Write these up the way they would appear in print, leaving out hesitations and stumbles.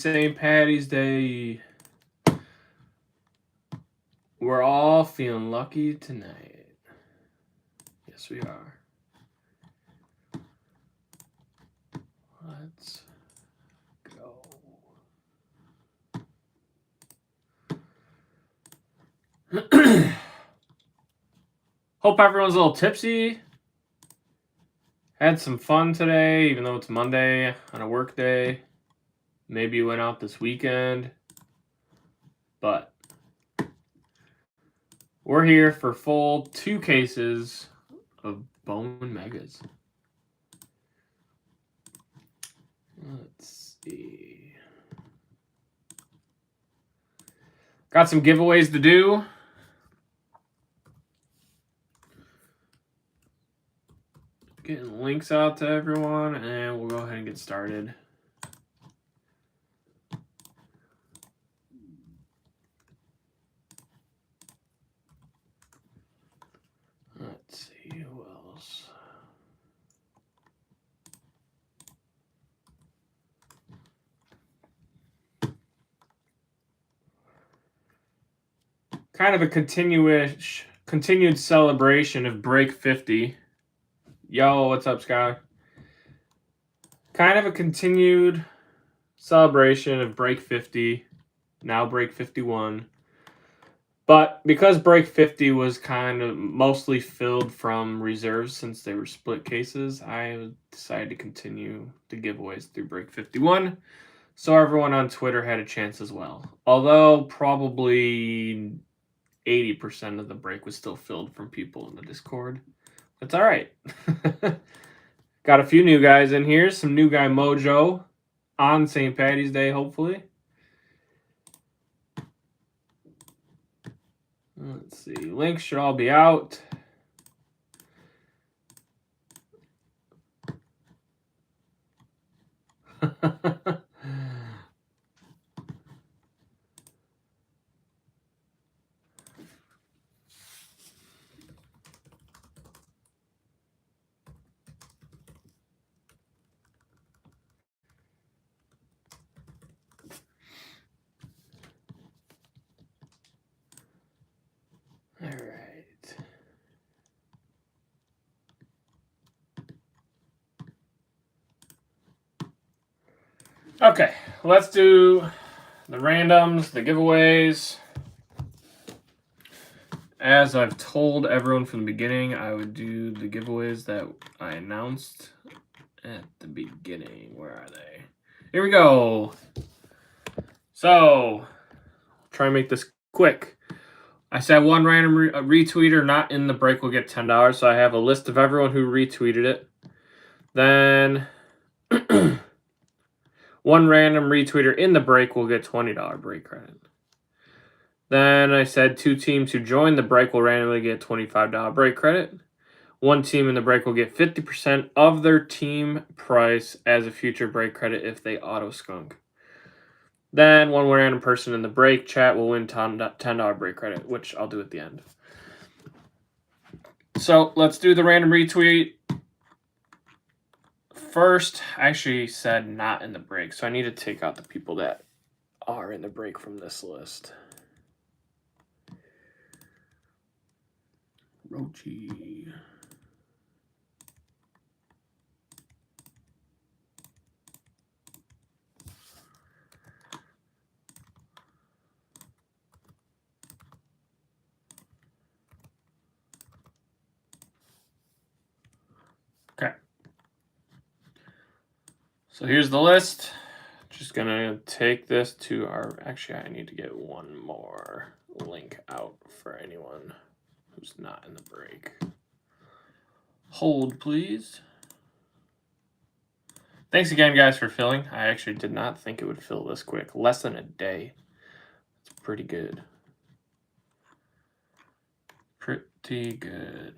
St. Patty's Day. We're all feeling lucky tonight. Yes, we are. Let's go. Hope everyone's a little tipsy. Had some fun today, even though it's Monday on a work day. Maybe you went out this weekend. But we're here for full 2 cases of Bowman Megas. Let's see. Got some giveaways to do. Getting links out to everyone, and we'll go ahead and get started. Let's see who else. Kind of a continued celebration of Break 50. Yo, what's up, Sky? Kind of a continued celebration of Break 50, now Break 51. But because Break 50 was kind of mostly filled from reserves since they were split cases, I decided to continue the giveaways through Break 51. So everyone on Twitter had a chance as well. Although probably 80% of the break was still filled from people in the Discord. That's all right. Got a few new guys in here. Some new guy mojo on St. Patty's Day, hopefully. Let's see. Links should all be out. All right. Okay, let's do the randoms, the giveaways. As I've told everyone from the beginning, I would do the giveaways that I announced at the beginning. Where are they? Here we go. So, try and make this quick. I said one random retweeter not in the break will get $10. So I have a list of everyone who retweeted it. Then one random retweeter in the break will get $20 break credit. Then I said 2 teams who join the break will randomly get $25 break credit. 1 team in the break will get 50% of their team price as a future break credit if they auto skunk. Then 1 random person in the break chat will win $10 break credit, which I'll do at the end. So let's do the random retweet. First, I actually said not in the break, so I need to take out the people that are in the break from this list. Rochi. Okay. So here's the list. Just gonna take this to our, actually I need to get one more link out for anyone who's not in the break. Hold, please. Thanks again, guys, for filling. I actually did not think it would fill this quick. Less than a day. It's pretty good. Pretty good.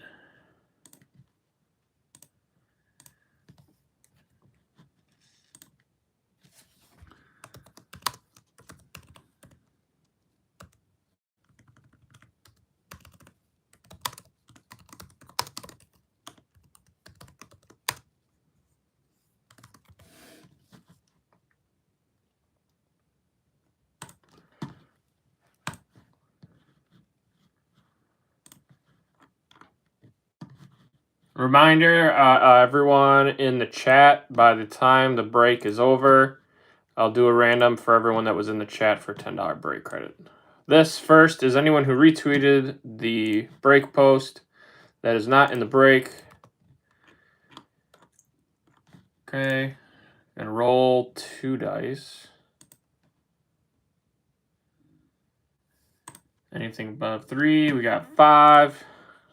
Reminder, everyone in the chat, by the time the break is over, I'll do a random for everyone that was in the chat for $10 break credit. This first is anyone who retweeted the break post that is not in the break. Okay, and roll 2 dice. Anything above 3, we got 5.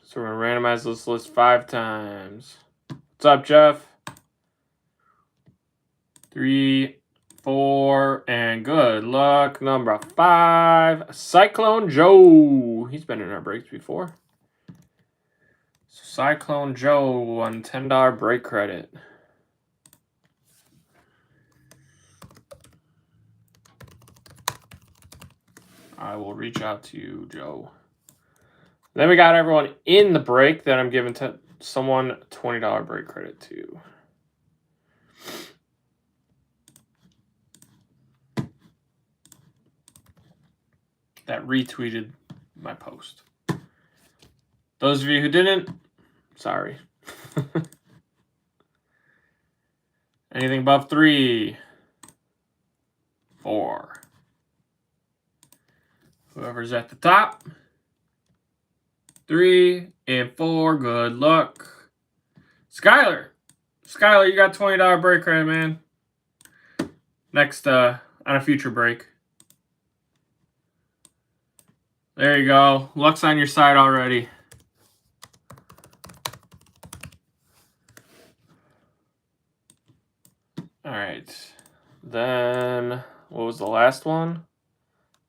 So we're going to randomize this list 5 times. What's up, Jeff? 3, 4, and good luck. Number 5, Cyclone Joe. He's been in our breaks before. Cyclone Joe won $10 break credit. I will reach out to you, Joe. Then we got everyone in the break that I'm giving to someone $20 break credit to. That retweeted my post. Those of you who didn't, sorry. Anything above 3, 4. Whoever's at the top. 3 and 4. Good luck. Skylar, you got $20 break credit, man. Next, on a future break. There you go. Luck's on your side already. All right. Then, what was the last one?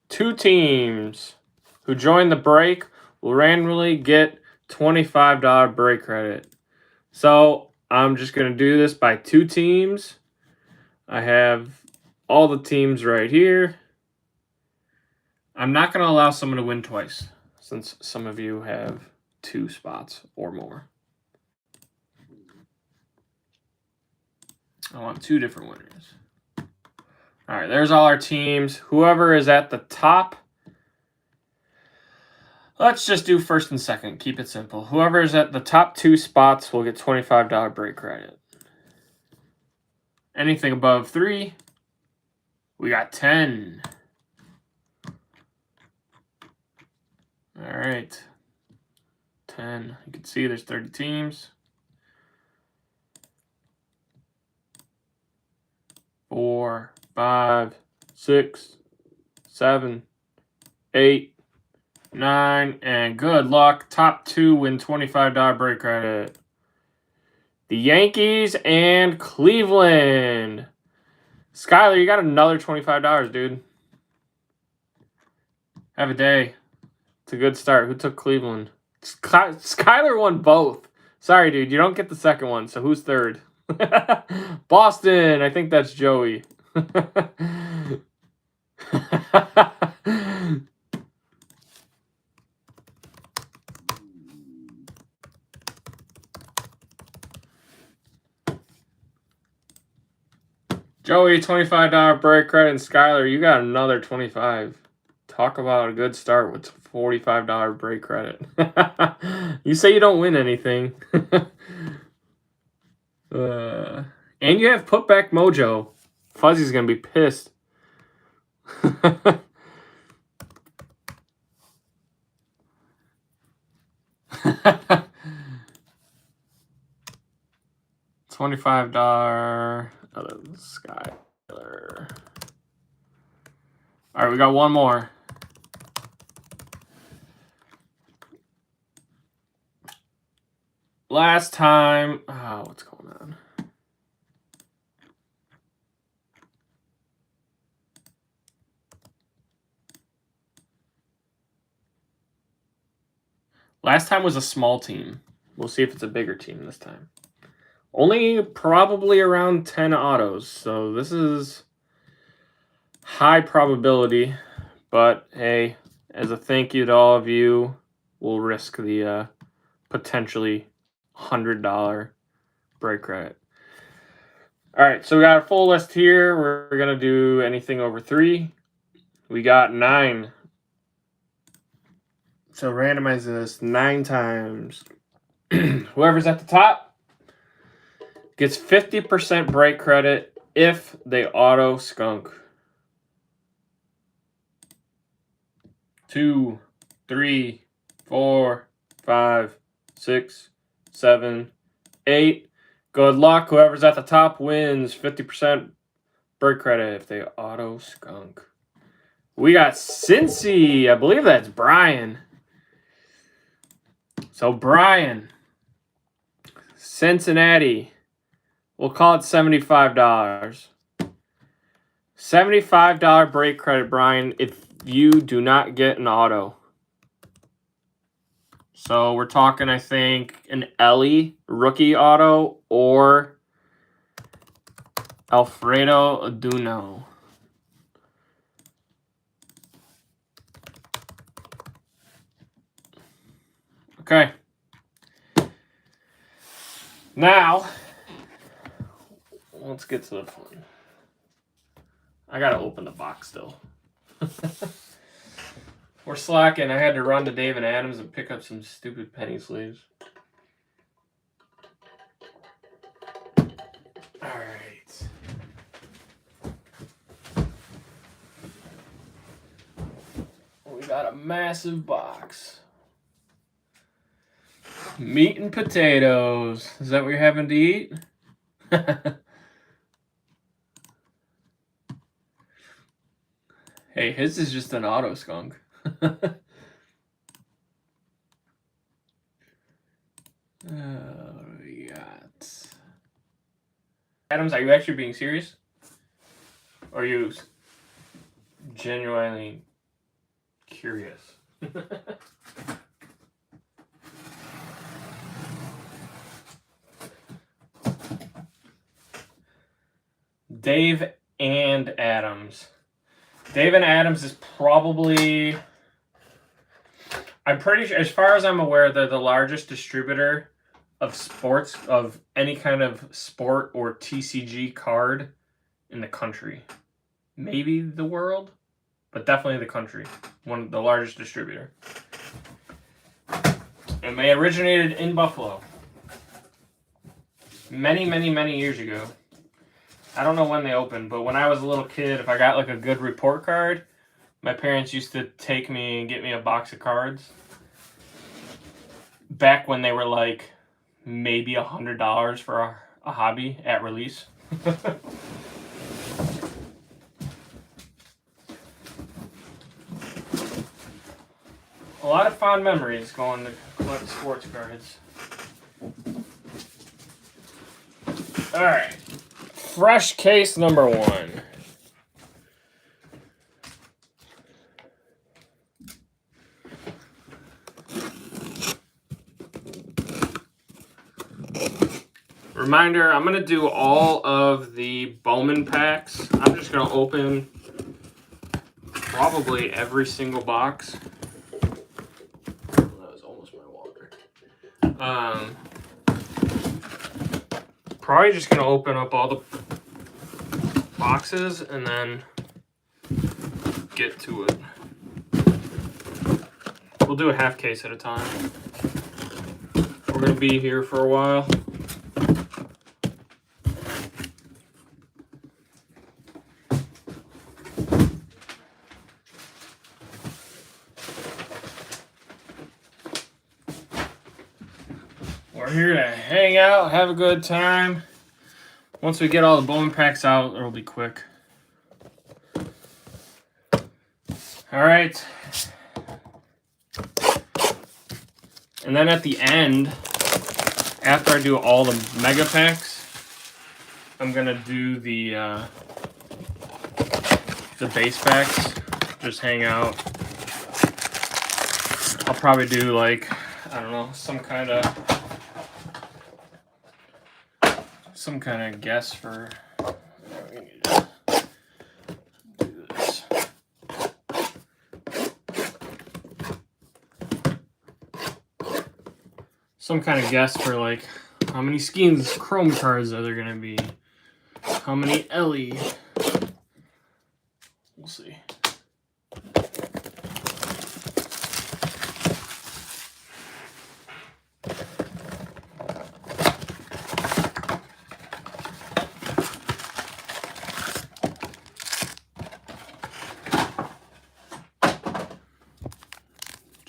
2 teams who join the break will randomly get $25 break credit. So, I'm just going to do this by 2 teams. I have all the teams right here. I'm not going to allow someone to win twice, since some of you have 2 spots or more. I want 2 different winners. All right, there's all our teams. Whoever is at the top, let's just do first and second. Keep it simple. Whoever is at the top 2 spots will get $25 break credit. Anything above 3, we got 10. All right, 10. You can see there's 30 teams. 4, 5, 6, 7, 8, 9, and good luck. Top 2 win $25 break credit. The Yankees and Cleveland. Skylar, you got another $25, dude. Have a day. It's a good start. Who took Cleveland? Skylar won both. Sorry, dude. You don't get the second one. So who's third? Boston. I think that's Joey. Joey, $25 break credit, and Skylar, you got another 25. Talk about a good start with $45 break credit. You say you don't win anything. And you have putback mojo. Fuzzy's gonna be pissed. $25 Skylar. All right, we got one more. Last time, what's going on? Last time was a small team. We'll see if it's a bigger team this time. Only probably around 10 autos, so this is high probability. But hey, as a thank you to all of you, we'll risk the potentially $100 break credit. All right, so we got a full list here. We're gonna do anything over 3. We got 9. So randomize this 9 times. Whoever's at the top gets 50% break credit if they auto skunk. 2, 3, 4, 5, 6, 7, 8. Good luck. Whoever's at the top wins 50% break credit if they auto skunk. We got Cincy. I believe that's Brian. So Brian, Cincinnati. We'll call it $75. $75 break credit, Brian, if you do not get an auto. So we're talking, I think, an Ellie rookie auto or Alfredo Aduno. Okay. Now, let's get to the fun. I gotta open the box still. We're slacking. I had to run to David Adams and pick up some stupid penny sleeves. Alright. We got a massive box. Meat and potatoes. Is that what you're having to eat? Hey, his is just an auto skunk. We got Adams, are you actually being serious? Or are you genuinely curious? Dave and Adams. Dave and Adams is probably, I'm pretty sure, as far as I'm aware, they're the largest distributor of sports, of any kind of sport or TCG card in the country. Maybe the world, but definitely the country. One of the largest distributor. And they originated in Buffalo. Many, many, many years ago. I don't know when they opened, but when I was a little kid, if I got like a good report card, my parents used to take me and get me a box of cards. Back when they were like maybe $100 for a hobby at release. A lot of fond memories going to collect sports cards. All right. Fresh case number 1. Reminder, I'm going to do all of the Bowman packs. I'm just going to open probably every single box. That was almost my water. Probably just going to open up all the boxes and then get to it. We'll do a half case at a time. We're going to be here for a while. We're here to hang out, have a good time. Once we get all the Bowman packs out, it'll be quick. All right. And then at the end, after I do all the mega packs, I'm gonna do the base packs. Just hang out. I'll probably do like, I don't know, some kind of guess for. Do this. Some kind of guess for like how many skins, chrome cards are there gonna be? How many Ellie? We'll see.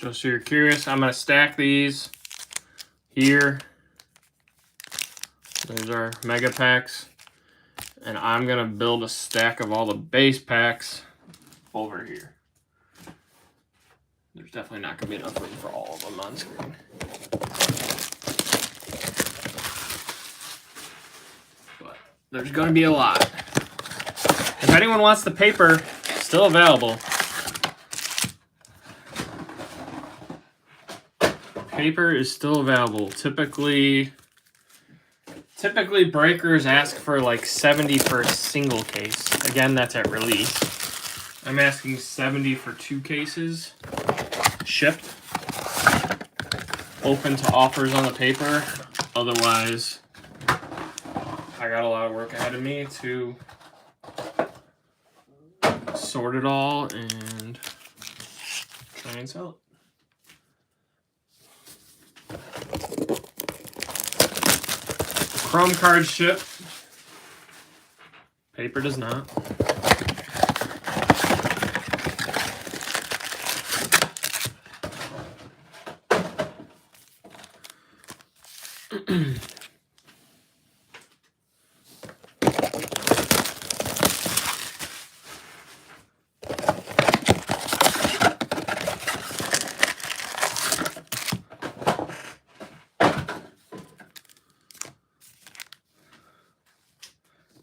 Just so you're curious, I'm going to stack these here. There's our mega packs. And I'm going to build a stack of all the base packs over here. There's definitely not going to be enough room for all of them on screen. But there's going to be a lot. If anyone wants the paper, still available. Paper is still available. Typically breakers ask for like 70 for a single case. Again, that's at release. I'm asking 70 for 2 cases shipped. Open to offers on the paper. Otherwise, I got a lot of work ahead of me to sort it all and try and sell it. Chrome cards ship. Paper does not.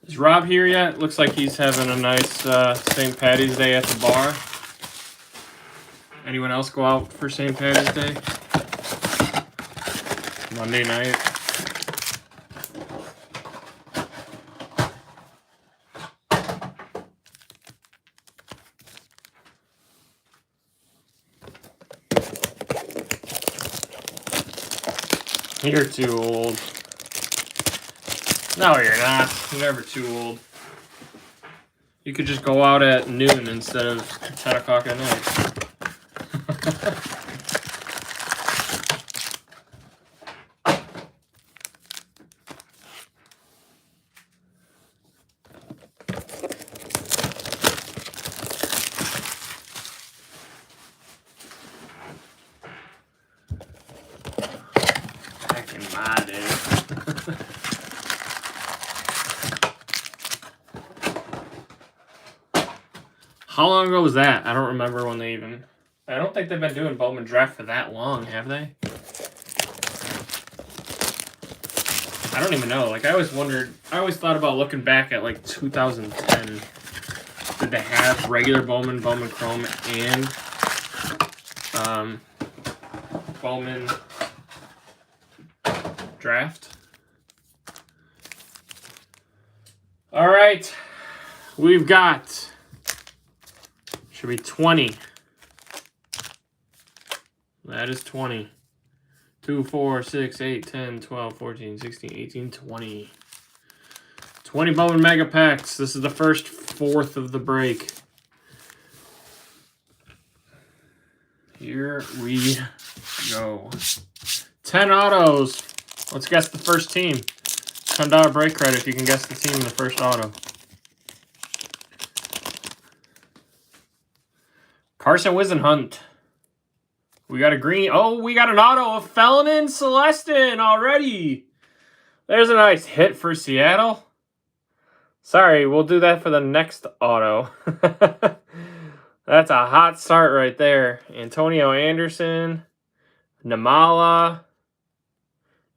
Is Rob here yet? Looks like he's having a nice St. Patty's Day at the bar. Anyone else go out for St. Patty's Day? Monday night. You're too old. No, you're not. You're never too old. You could just go out at noon instead of 10 o'clock at night. Back in my day. How long ago was that? I don't remember when they even... I don't think they've been doing Bowman Draft for that long, have they? I don't even know. Like, I always wondered... I always thought about looking back at, like, 2010. Did they have regular Bowman, Bowman Chrome, and Bowman Draft? All right. We've got... Should be 20. That is 20. 2, 4, 6, 8, 10, 12, 14, 16, 18, 20. 20 Bowman Mega Packs. This is the first fourth of the break. Here we go. 10 autos. Let's guess the first team. $10 break credit if you can guess the team in the first auto. Carson Wisenhunt. We got a green. Oh, we got an auto of Felnin Celestin already. There's a nice hit for Seattle. Sorry, we'll do that for the next auto. That's a hot start right there. Antonio Anderson. Namala.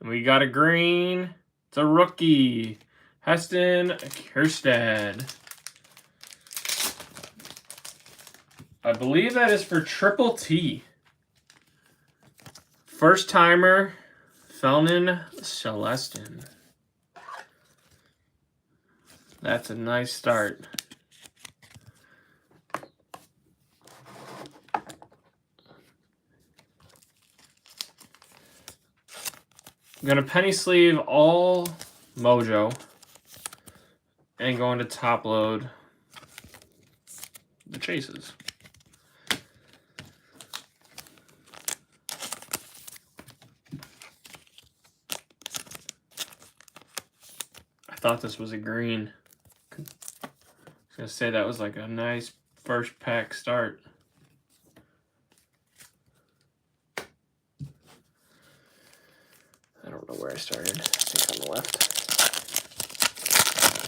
And we got a green. It's a rookie. Heston Kjerstad. I believe that is for Triple T. First timer, Felnin Celestin. That's a nice start. I'm going to penny sleeve all Mojo and go into top load the chases. I thought this was a green. I was going to say that was like a nice first pack start. I don't know where I started. I think on the left.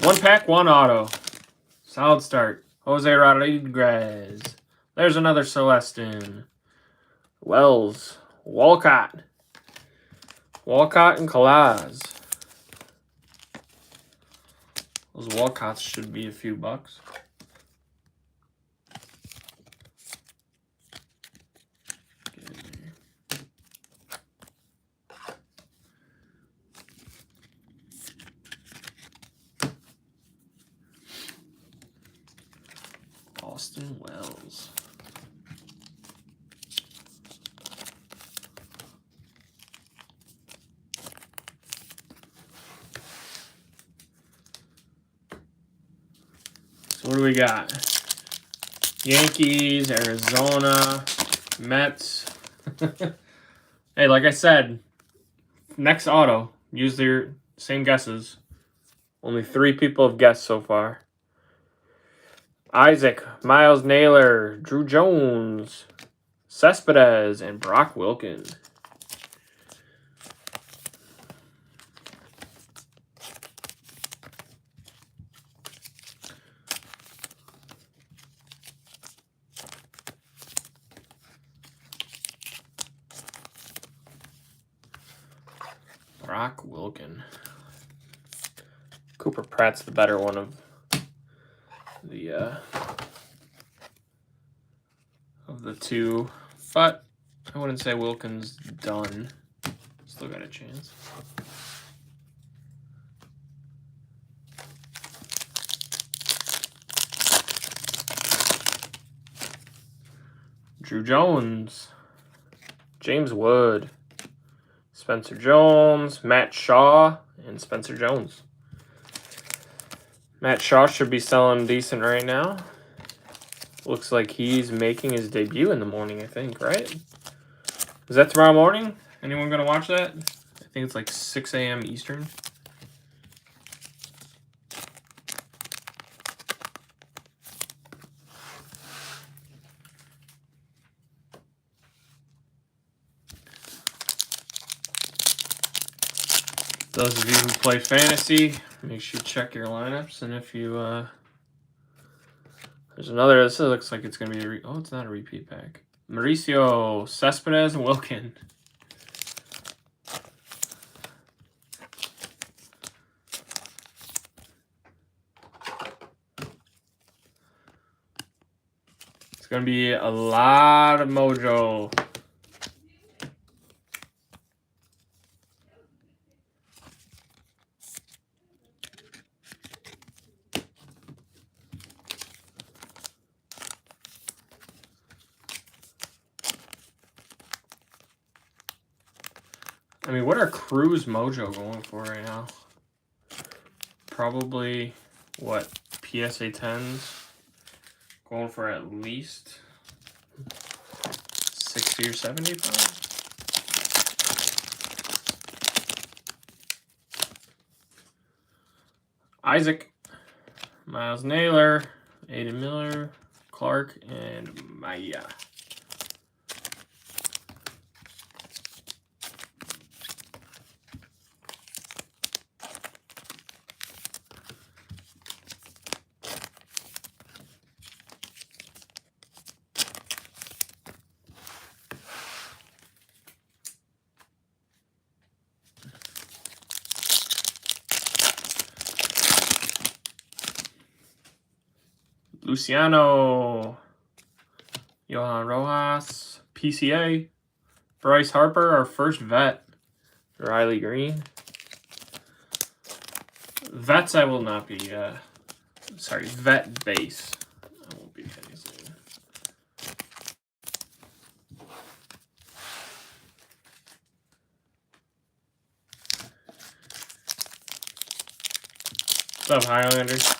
1 pack, 1 auto. Solid start. Jose Rodriguez. There's another Celestin. Wells. Walcott. Walcott and Kalaz. Those Walcotts should be a few bucks. Austin Wells. So what do we got? Yankees, Arizona, Mets. Hey, like I said, next auto, use their same guesses. Only 3 people have guessed so far. Isaac, Miles Naylor, Drew Jones, Cespedes, and Brock Wilkin. Brock Wilkin. Cooper Pratt's the better one of the 2, but I wouldn't say Wilkins done. Still got a chance. Drew Jones, James Wood, Spencer Jones, Matt Shaw, and Spencer Jones. Matt Shaw should be selling decent right now. Looks like he's making his debut in the morning, I think, right? Is that tomorrow morning? Anyone going to watch that? I think it's like 6 a.m. Eastern. Those of you who play fantasy, make sure you check your lineups. And if you, there's another, this looks like it's going to be oh, it's not a repeat pack. Mauricio, Cespedes, and Wilkin. It's going to be a lot of mojo. I mean, what are Cruz Mojo going for right now? Probably, what, PSA 10s? Going for at least 60 or 70 probably. Isaac, Miles Naylor, Aiden Miller, Clark, and Maya. Luciano, Johan Rojas, PCA, Bryce Harper, our first vet, Riley Green. Vets I will not be, sorry, vet base. I won't be getting soon. What's up, Highlanders?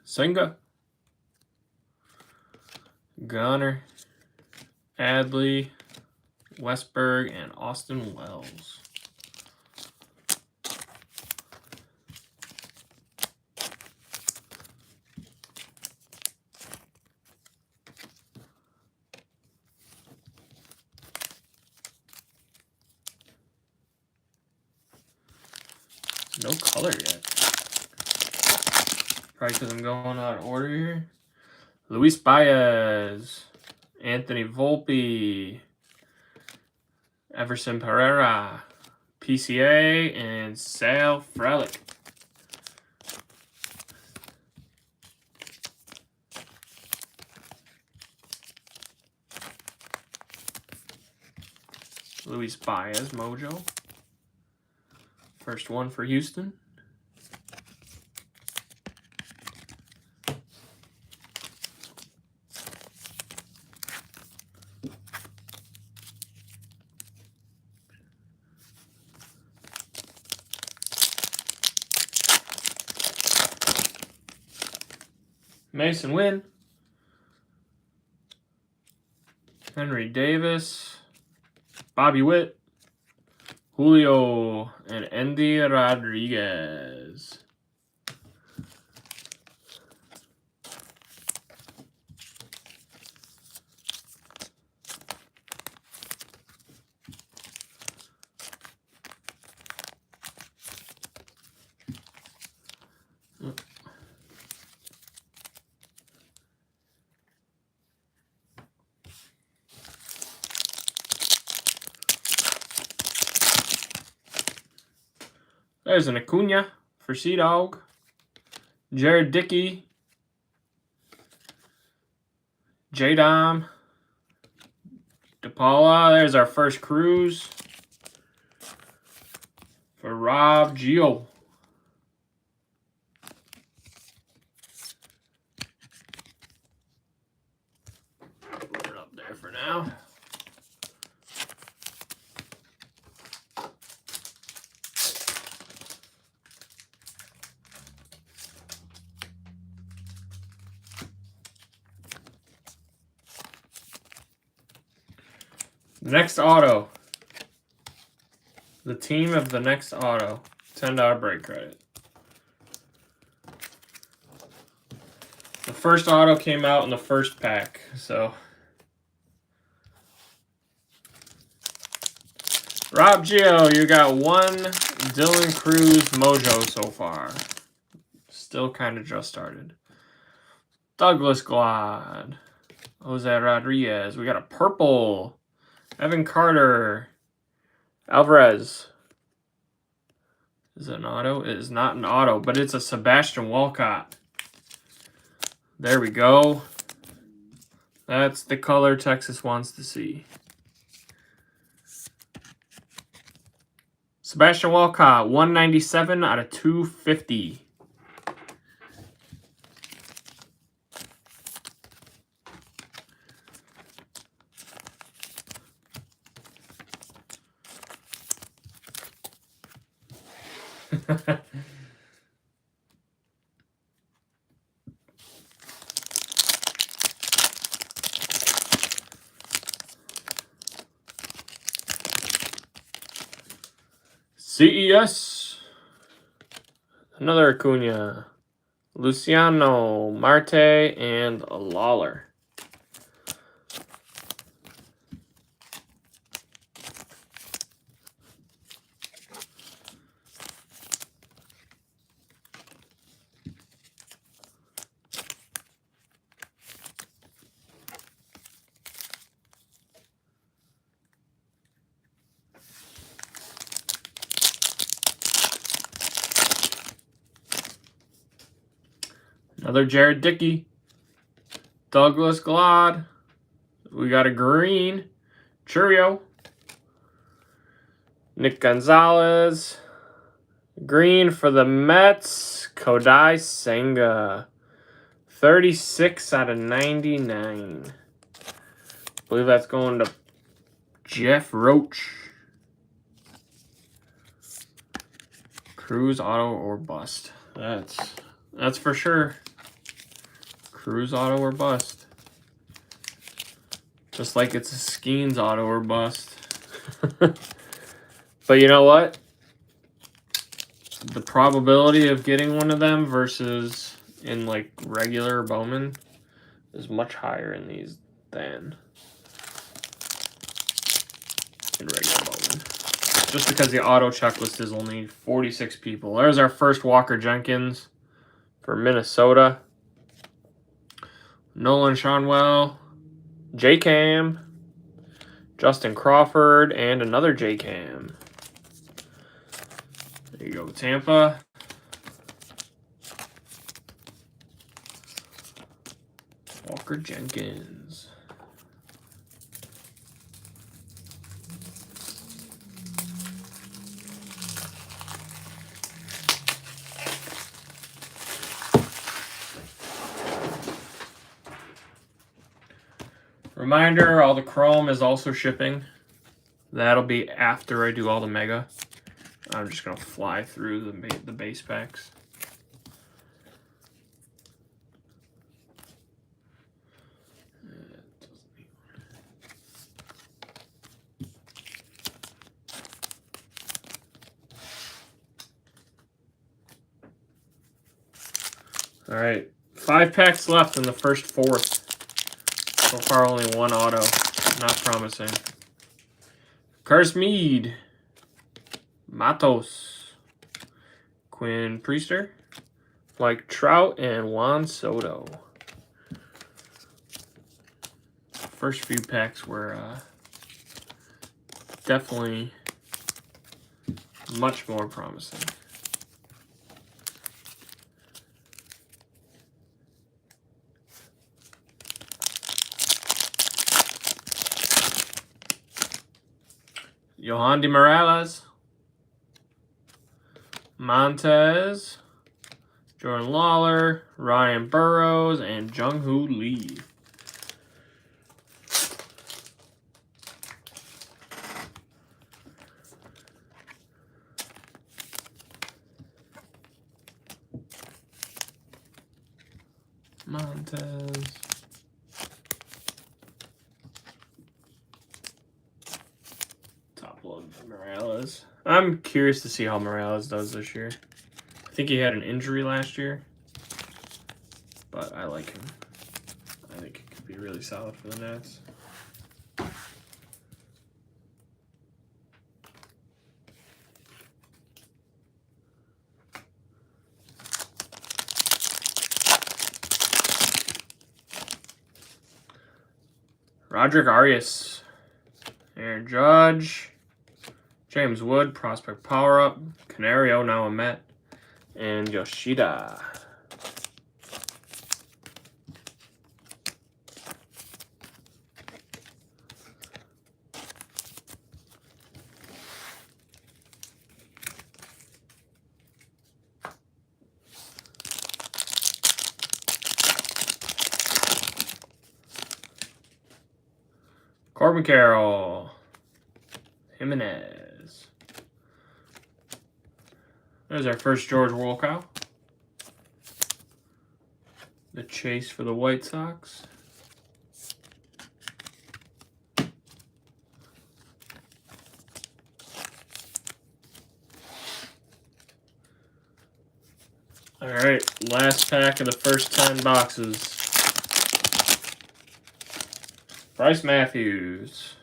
Senga, Gunner, Adley, Westberg, and Austin Wells. No color yet. Probably because I'm going out of order here. Luis Baez, Anthony Volpe, Everson Pereira, PCA, and Sal Frelick. Luis Baez, Mojo. First one for Houston. Mason Wynn. Henry Davis. Bobby Witt. Julio and Andy Rodriguez. There's an Acuna for Sea-Dog. Jared Dickey. J-Dom. DePaula. There's our first Cruise. For Rob Gio. Put it up there for now. Next auto. The team of the next auto. $10 break credit. The first auto came out in the first pack, so. Rob Gio, you got one Dylan Cruz Mojo so far. Still kind of just started. Douglas Glad. Jose Rodriguez. We got a purple. Evan Carter. Alvarez. Is it an auto? It is not an auto, but it's a Sebastian Walcott. There we go. That's the color Texas wants to see. Sebastian Walcott, 197 out of 250. CES. Another Acuna. Luciano, Marte, and Lawler. Another Jared Dickey. Douglas Glad. We got a green. Churio. Nick Gonzalez. Green for the Mets. Kodai Senga. 36 out of 99. I believe that's going to Jeff Roach. Cruz auto or bust. That's for sure. Cruz auto or bust. Just like it's a Skeens auto or bust. But you know what? The probability of getting one of them versus in like regular Bowman is much higher in these than in regular Bowman. just because the auto checklist is only 46 people. There's our first Walker Jenkins for Minnesota. Nolan Schanuel, J-Cam, Justin Crawford, and another J-Cam. There you go, Tampa. Walker Jenkins. Reminder, all the Chrome is also shipping. That'll be after I do all the Mega. I'm just going to fly through the base packs. All right, 5 packs left in the first fourth. So far, only 1 auto. Not promising. Curtis Mead, Matos, Quinn Priester, Mike Trout, and Juan Soto. First few packs were definitely much more promising. Yohandy Morales, Montez, Jordan Lawler, Ryan Burrows, and Jung-Hoo Lee. Montez. Top load Morales. I'm curious to see how Morales does this year. I think he had an injury last year, but I like him. I think he could be really solid for the Nats. Roderick Arias, Aaron Judge, James Wood, Prospect Power Up, Canario, now a Met, and Yoshida. Corbin Carroll, Jimenez. There's our first George Wolkow. The chase for the White Sox. All right, last pack of the first 10 boxes. Bryce Matthews.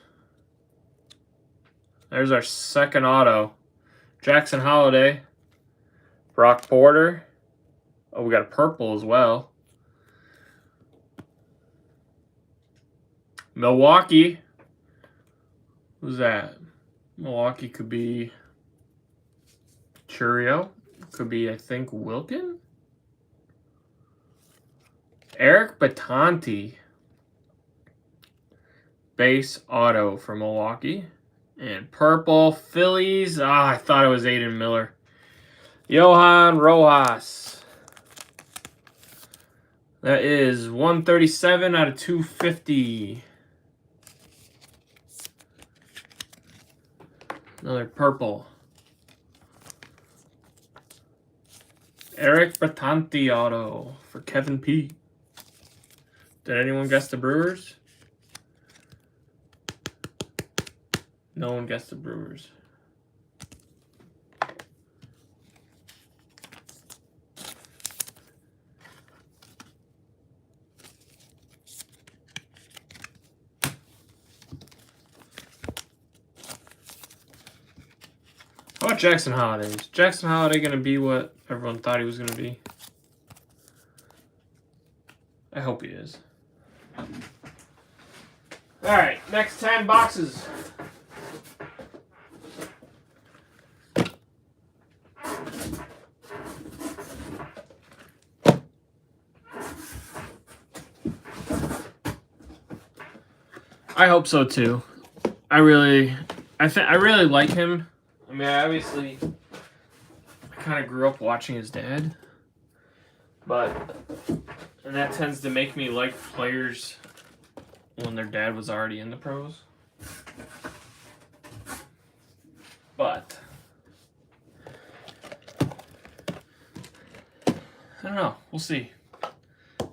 There's our second auto. Jackson Holiday. Brock Porter. Oh, we got a purple as well. Milwaukee. Who's that? Milwaukee could be Churio. Could be, I think, Wilkin. Eric Batanti. Base auto for Milwaukee. And purple Phillies. I thought it was Aiden Miller. Johan Rojas. That is 137 out of 250. Another purple. Eric Batanti auto for Kevin P. Did anyone guess the Brewers? No one guessed the Brewers. about Jackson Holiday? Is Jackson Holiday going to be what everyone thought he was going to be? I hope he is. Alright, next 10 boxes. I hope so too. I really like him. I mean, obviously, I kind of grew up watching his dad, and that tends to make me like players when their dad was already in the pros. But I don't know. We'll see.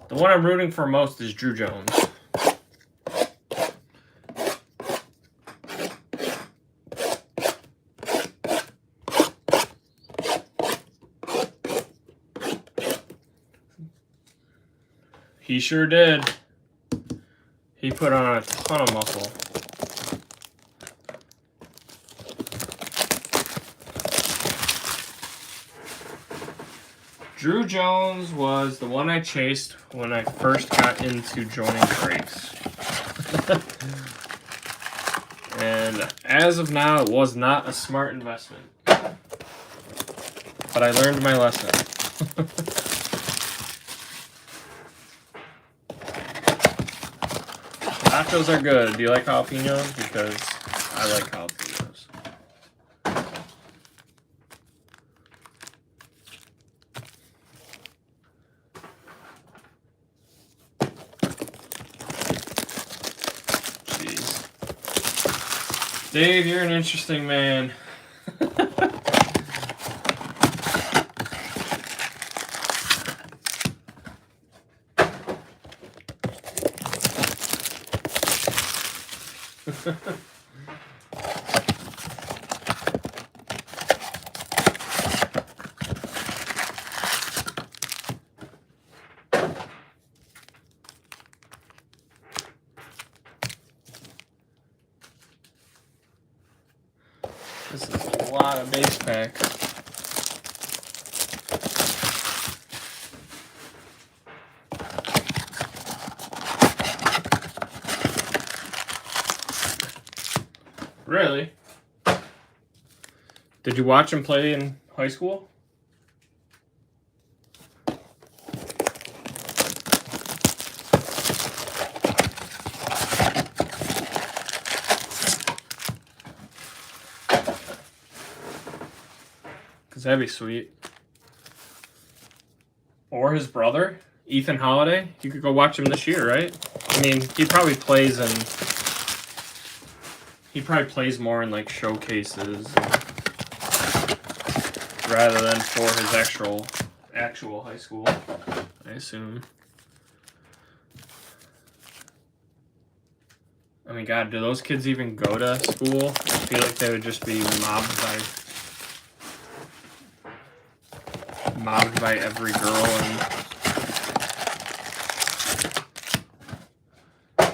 The one I'm rooting for most is Drew Jones. He sure did. He put on a ton of muscle. Drew Jones was the one I chased when I first got into joining breaks. And as of now, it was not a smart investment. But I learned my lesson. Nachos are good. Do you like jalapenos? Because I like jalapenos. Jeez. Dave, you're an interesting man. This is a lot of base packs. Really? Did you watch him play in high school? Because that'd be sweet. Or his brother, Ethan Holiday. You could go watch him this year, right? I mean, he probably plays more in like showcases rather than for his actual high school, I assume. I mean, God, do those kids even go to school? I feel like they would just be mobbed by every girl, and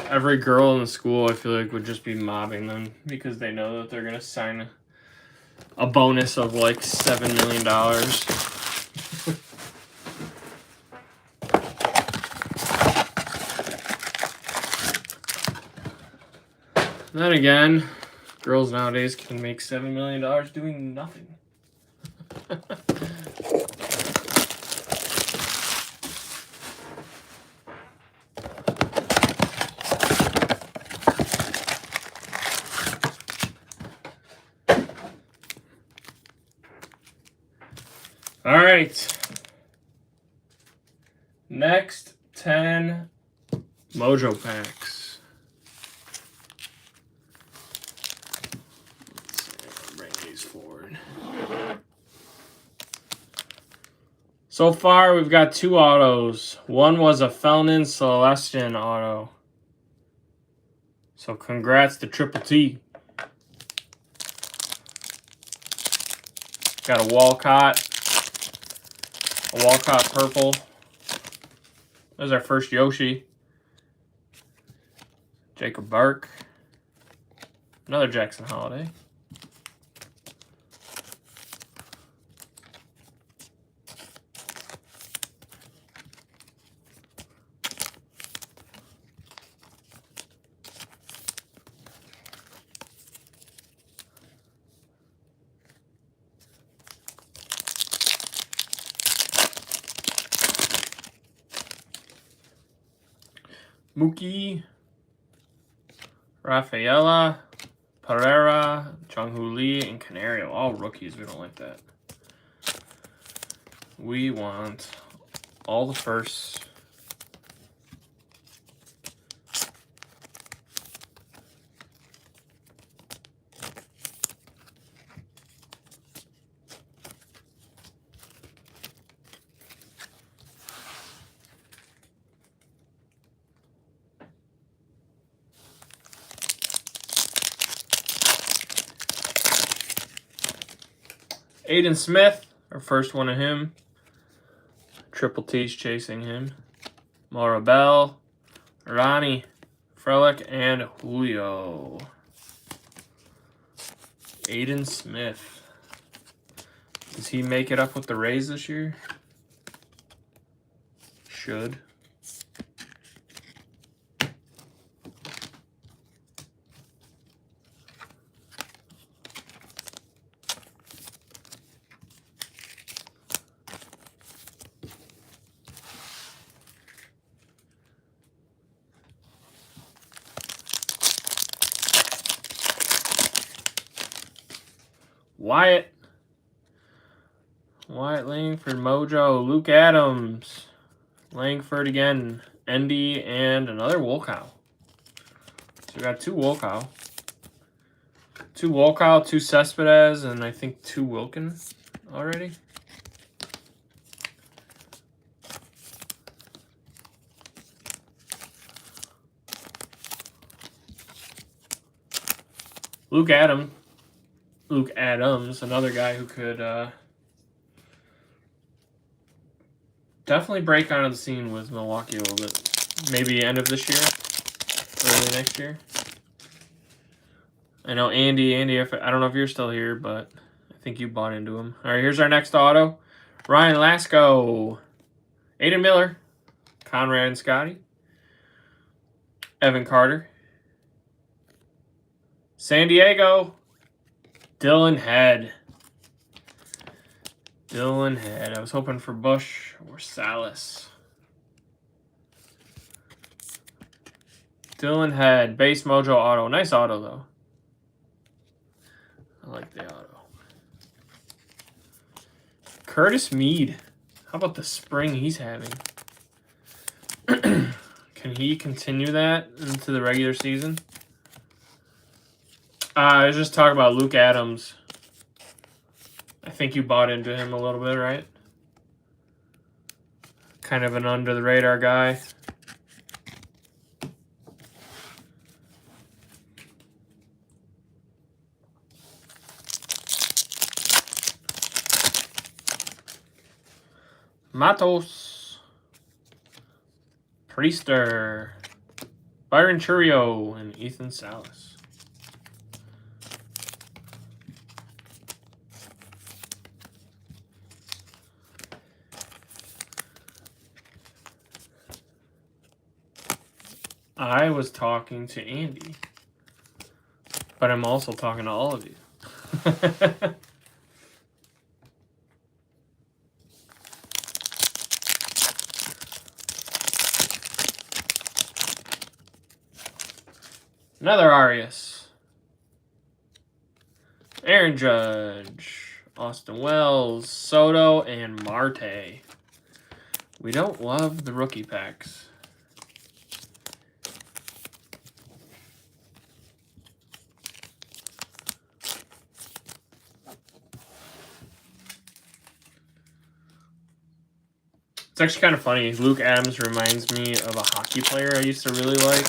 every girl in the school, I feel like, would just be mobbing them because they know that they're gonna sign a bonus of like $7 million. Then again, girls nowadays can make $7 million doing nothing. All right. Next 10 Mojo packs. Let's bring these forward. So far, we've got 2 autos. One was a Felnin Celestin auto. So congrats to Triple T. Got a Walcott purple. There's our first Yoshi. Jacob Burke. Another Jackson Holiday. Mookie, Rafaela, Pereira, Jung-Hoo Lee, and Canario. All rookies. We don't like that. We want all the firsts. Aiden Smith, our first one of him. Triple T's chasing him. Maura Bell, Ronnie, Frelick, and Julio. Aiden Smith. Does he make it up with the Rays this year? Should. Wyatt Langford, Mojo, Luke Adams, Langford again, Endy, and another Wolkow. So we got 2 Wolkow. 2 Wolkow, 2 Cespedes, and I think 2 Wilkin already. Luke Adams, another guy who could definitely break onto the scene with Milwaukee a little bit. Maybe end of this year, early next year. I know Andy, I don't know if you're still here, but I think you bought into him. All right, here's our next auto. Ryan Lasco, Aiden Miller, Conrad and Scotty, Evan Carter, San Diego, Dylan Head. I was hoping for Bush or Salas. Dylan Head, base mojo auto. Nice auto, though. I like the auto. Curtis Mead. How about the spring he's having? Can he continue that into the regular season? I was just talking about Luke Adams. I think you bought into him a little bit, right? Kind of an under-the-radar guy. Matos, Priester, Byron Churio, and Ethan Salas. I was talking to Andy, but I'm also talking to all of you. Another Arias. Aaron Judge, Austin Wells, Soto, and Marte. We don't love the rookie packs. It's actually kind of funny. Luke Adams reminds me of a hockey player I used to really like.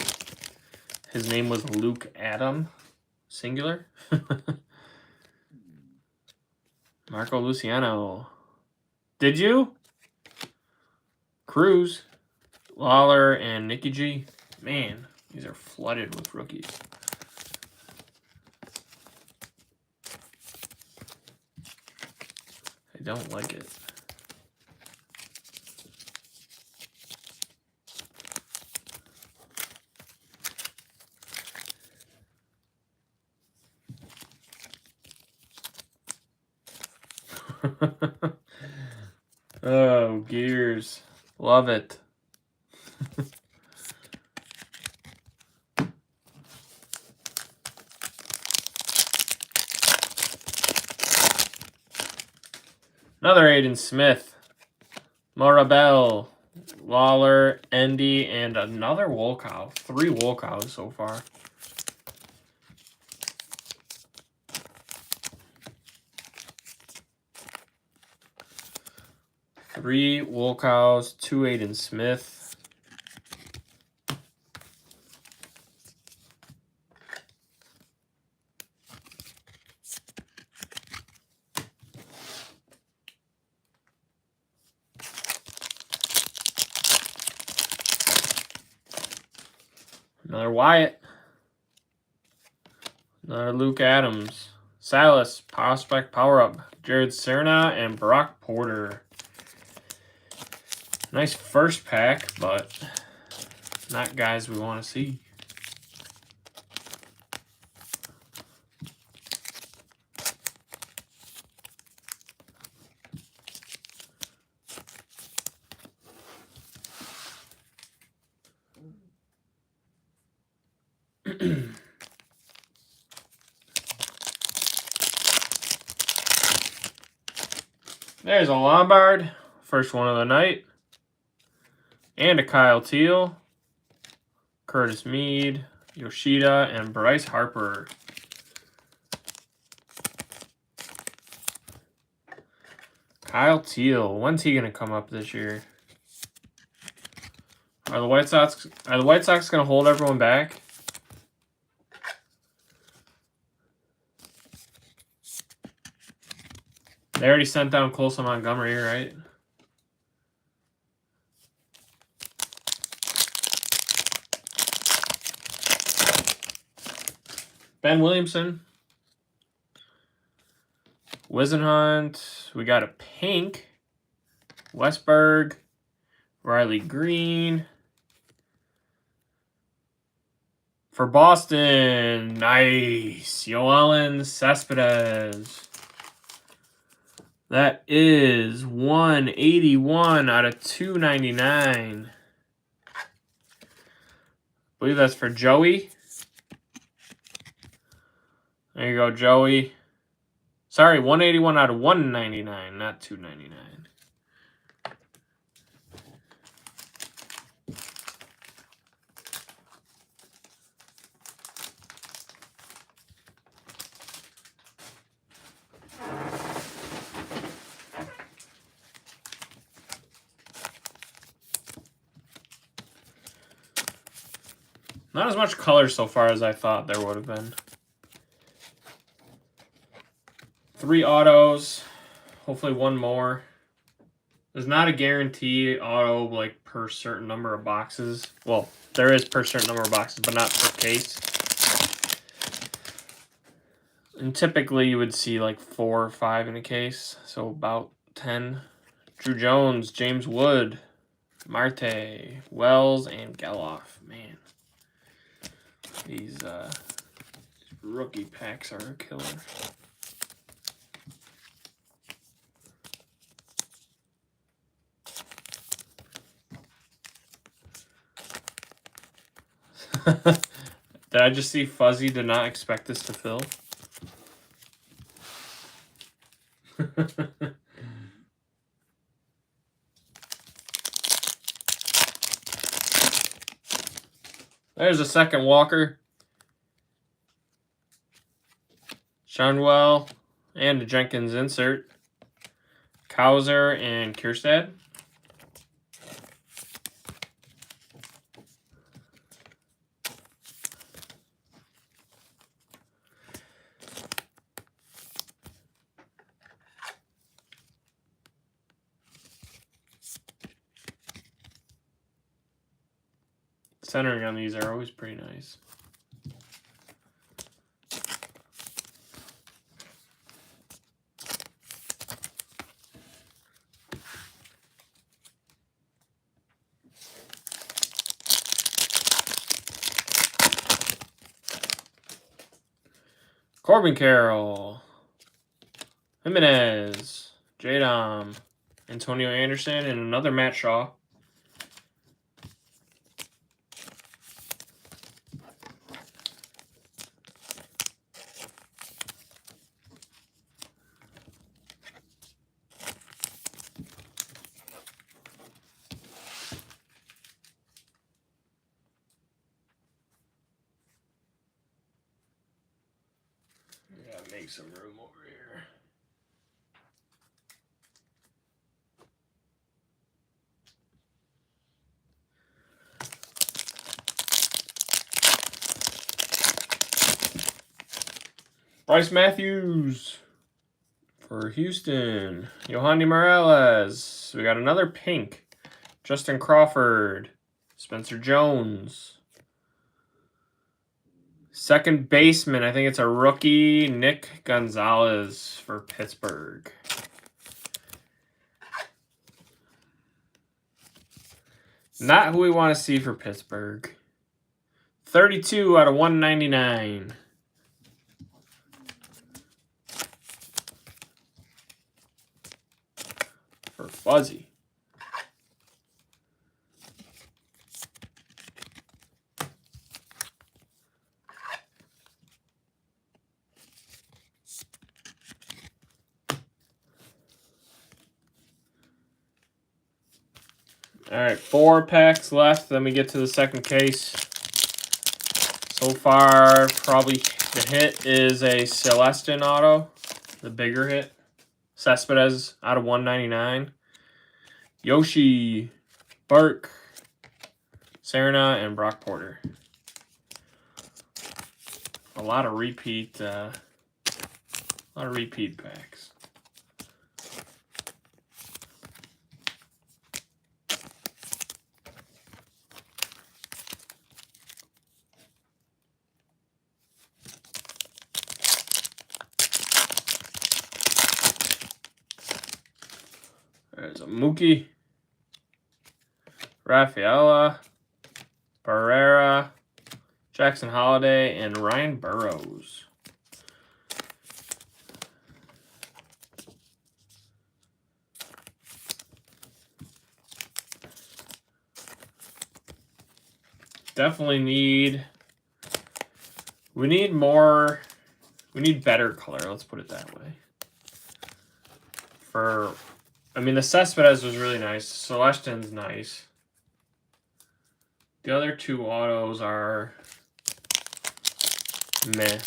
His name was Luke Adam, singular. Marco Luciano. Did you? Cruz, Lawler, and Nicky G. Man, these are flooded with rookies. I don't like it. Oh, Gears. Love it. Another Aiden Smith. Morabel, Lawler, Endy, and another Wolkow. 3 Wolkows so far. Three Wolkows, 2 Aiden Smith. Another Wyatt. Another Luke Adams. Salas, Prospect Power Up. Jared Serna and Brock Porter. Nice first pack, but not guys we want to see. There's a Lombard, first one of the night. And a Kyle Teal, Curtis Mead, Yoshida, and Bryce Harper. Kyle Teal, when's he gonna come up this year? Are the White Sox gonna hold everyone back? They already sent down Colson Montgomery, right? Ben Williamson. Wisenhunt. We got a pink. Westberg. Riley Green. For Boston, nice. Yoelan Cespedes. That is 181 out of 299. I believe that's for Joey. There you go, Joey. Sorry, 181 out of 199, not 299. Not as much color so far as I thought there would have been. 3 autos, hopefully one more. There's not a guarantee auto like per certain number of boxes. Well, there is per certain number of boxes, but not per case. And typically you would see like 4 or 5 in a case, so about 10. Drew Jones, James Wood, Marte, Wells, and Geloff. Man, these rookie packs are a killer. Did I just see Fuzzy did not expect this to fill? There's a second Walker. Shanwell and a Jenkins insert. Kauser and Kierstad. Centering on these are always pretty nice. Corbin Carroll, Jimenez, J-Dom, Antonio Anderson, and another Matt Shaw. make some room over here. Bryce Matthews for Houston. Yohandy Morales. We got another pink. Justin Crawford. Spencer Jones. Second baseman, I think it's a rookie, Nick Gonzalez for Pittsburgh. Not who we want to see for Pittsburgh. 32 out of 199. For Fuzzy. All right, 4 packs left. Then we get to the second case. So far, probably the hit is a Celestin auto, the bigger hit. Cespedes out of 199. Yoshi, Burke, Serna, and Brock Porter. A lot of repeat packs. There's a Mookie, Rafaela, Barrera, Jackson Holiday, and Ryan Burrows. Definitely need better color, let's put it that way. I mean, the Cespedes was really nice. Celestin's nice. The other 2 autos are meh.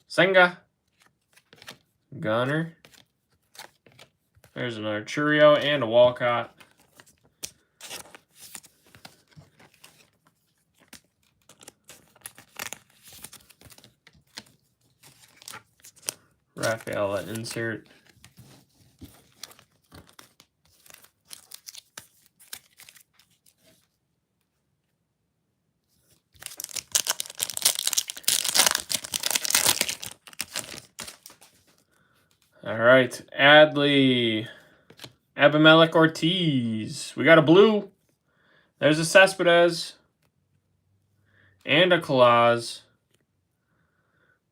Senga. Gunner. There's another Churio and a Walcott. Rafaela insert. All right, Adley, Abimelec Ortiz. We got a blue. There's a Cespedes and a Claus.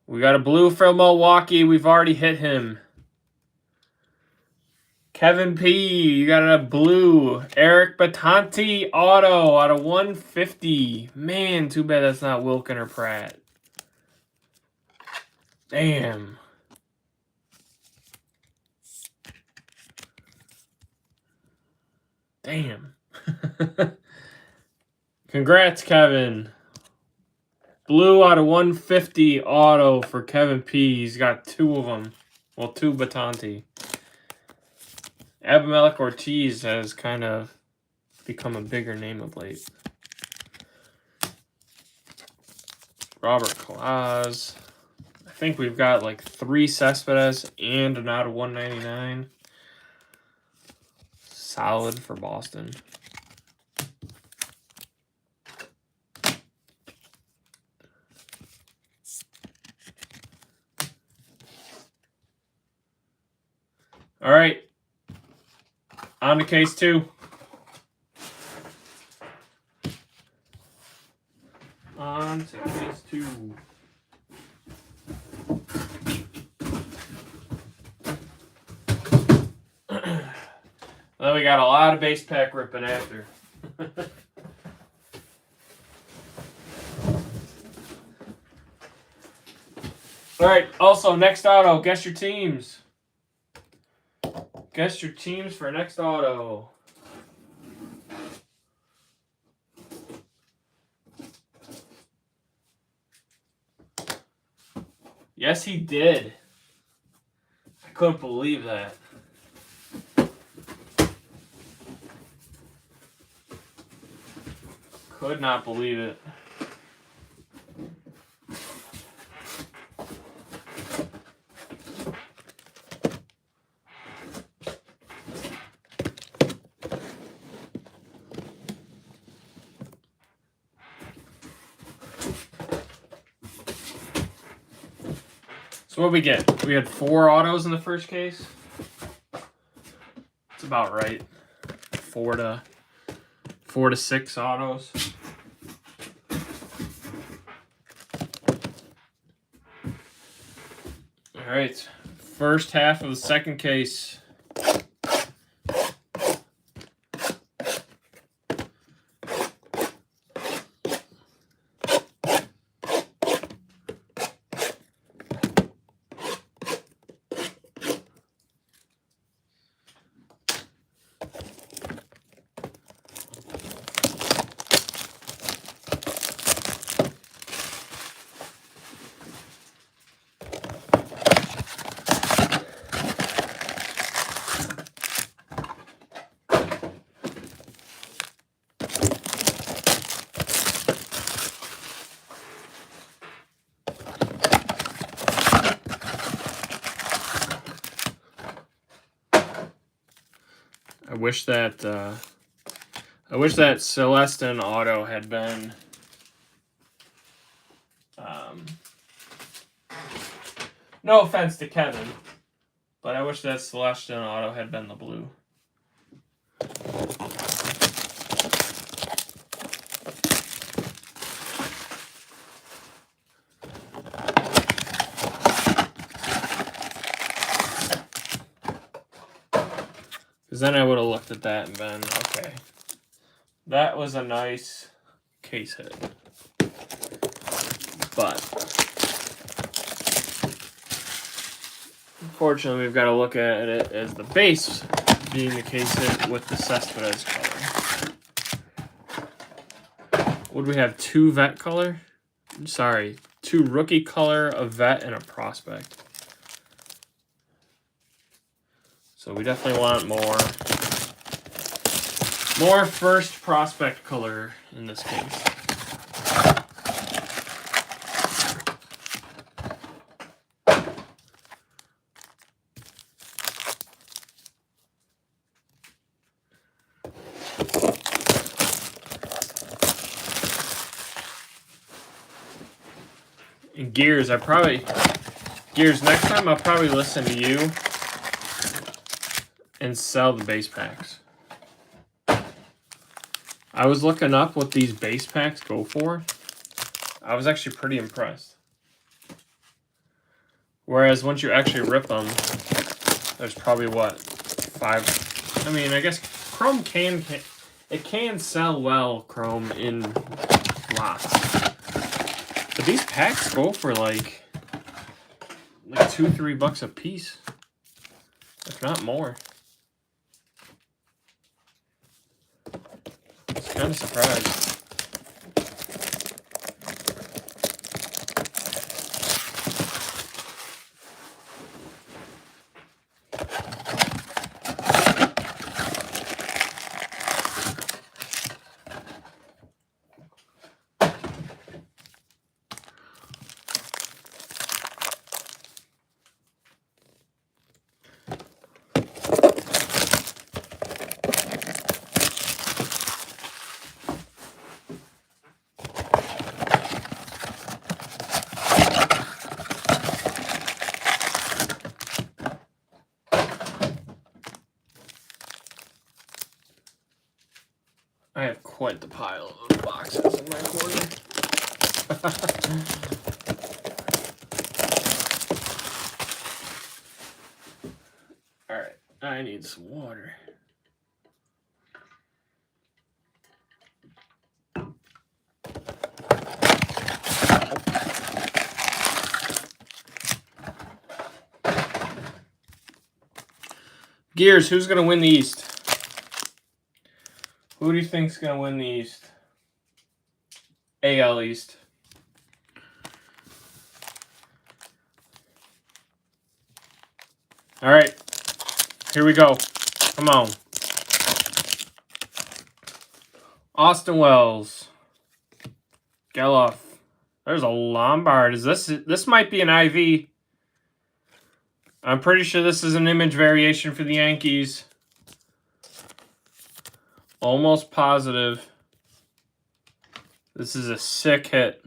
We got a blue for Milwaukee. We've already hit him. Kevin P. You got a blue. Eric Batanti auto out of 150. Man, too bad that's not Wilkin or Pratt. Damn. Damn. Congrats, Kevin. Blue out of 150 auto for Kevin P. He's got 2 of them. Well, 2 Batanti. Abimelec Ortiz has kind of become a bigger name of late. Robert Claus. I think we've got like 3 Cespedes and an out of 199. Solid for Boston. All right. On to case 2. On to case 2. Then we got a lot of base pack ripping after. All right. Also, next auto. Guess your teams. Guess your teams for next auto. Yes, he did. I couldn't believe that. Could not believe it. So what we get? We had 4 autos in the first case. It's about right. 4 to 6 autos. All right, first half of the second case. I wish that Celestin auto had been no offense to Kevin, but I wish that Celestin auto had been the blue. Because then I would have looked at that and been, okay, that was a nice case hit. But unfortunately, we've got to look at it as the base being the case hit with the Cespedes color. Would we have 2 vet color? Sorry, 2 rookie color, a vet, and a prospect. So we definitely want more first prospect color in this case. And Gears, next time I'll probably listen to you and sell the base packs. I was looking up what these base packs go for. I was actually pretty impressed. Whereas once you actually rip them, there's probably what, 5. I mean, I guess Chrome can sell well, Chrome, in lots. But these packs go for like $2-3 a piece, if not more. It's kind of surprised. I have quite the pile of boxes in my corner. Alright, I need some water. Gears, who's going to win the East? Who do you think's going to win the East? AL East. All right. Here we go. Come on. Austin Wells. Geloff. There's a Lombard. Is this might be an IV. I'm pretty sure this is an image variation for the Yankees. Almost positive. This is a sick hit.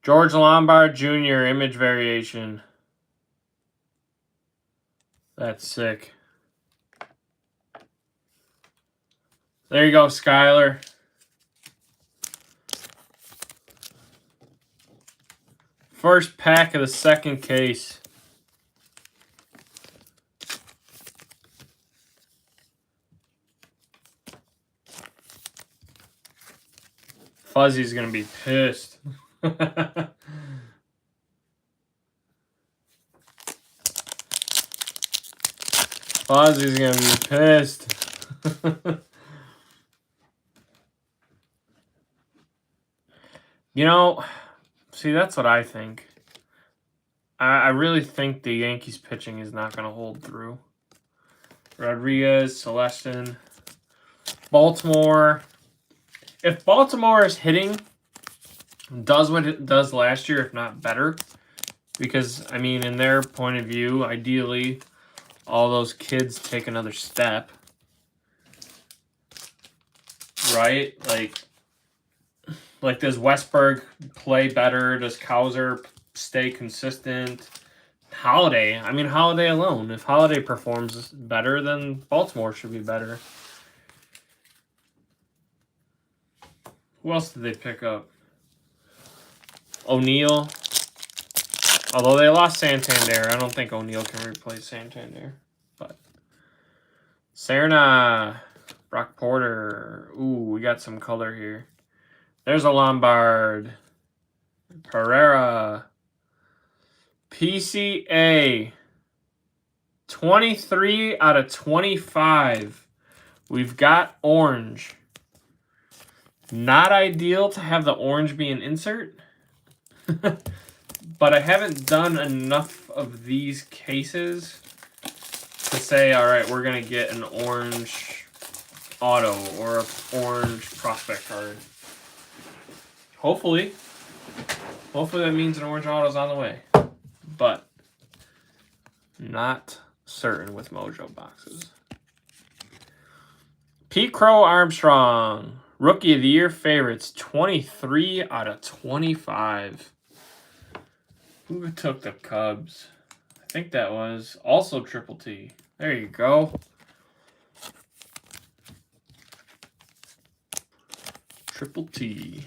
George Lombard Jr. image variation. That's sick. There you go, Skyler. First pack of the second case. Fuzzy's going to be pissed. Fuzzy's going to be pissed. You know, see, that's what I think. I really think the Yankees pitching is not going to hold through. Rodriguez, Celestin, Baltimore. If Baltimore is hitting, does what it does last year, if not better, because, I mean, in their point of view, ideally, all those kids take another step. Right? Like does Westberg play better? Does Kauser stay consistent? Holiday. I mean, Holiday alone. If Holiday performs better, then Baltimore should be better. Who else did they pick up? O'Neal. Although they lost Santander, I don't think O'Neal can replace Santander. But Serna, Brock Porter. Ooh, we got some color here. There's a Lombard. Pereira. PCA. 23 out of 25. We've got orange. Not ideal to have the orange be an insert. But I haven't done enough of these cases to say, all right, we're going to get an orange auto or an orange prospect card. Hopefully that means an orange auto is on the way. But not certain with Mojo boxes. Pete Crow Armstrong. Rookie of the Year favorites. 23 out of 25. Who took the Cubs? I think that was also Triple T. There you go. Triple T.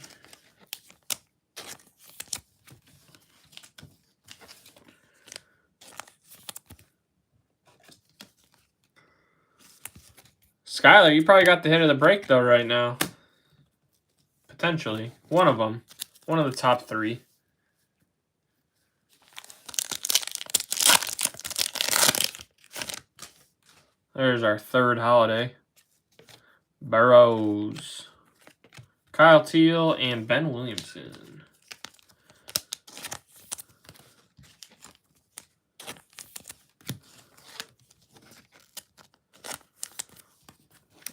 Skyler, you probably got the hit of the break, though, right now. Potentially. One of them. One of the top three. There's our third Holiday. Burrows. Kyle Teal and Ben Williamson.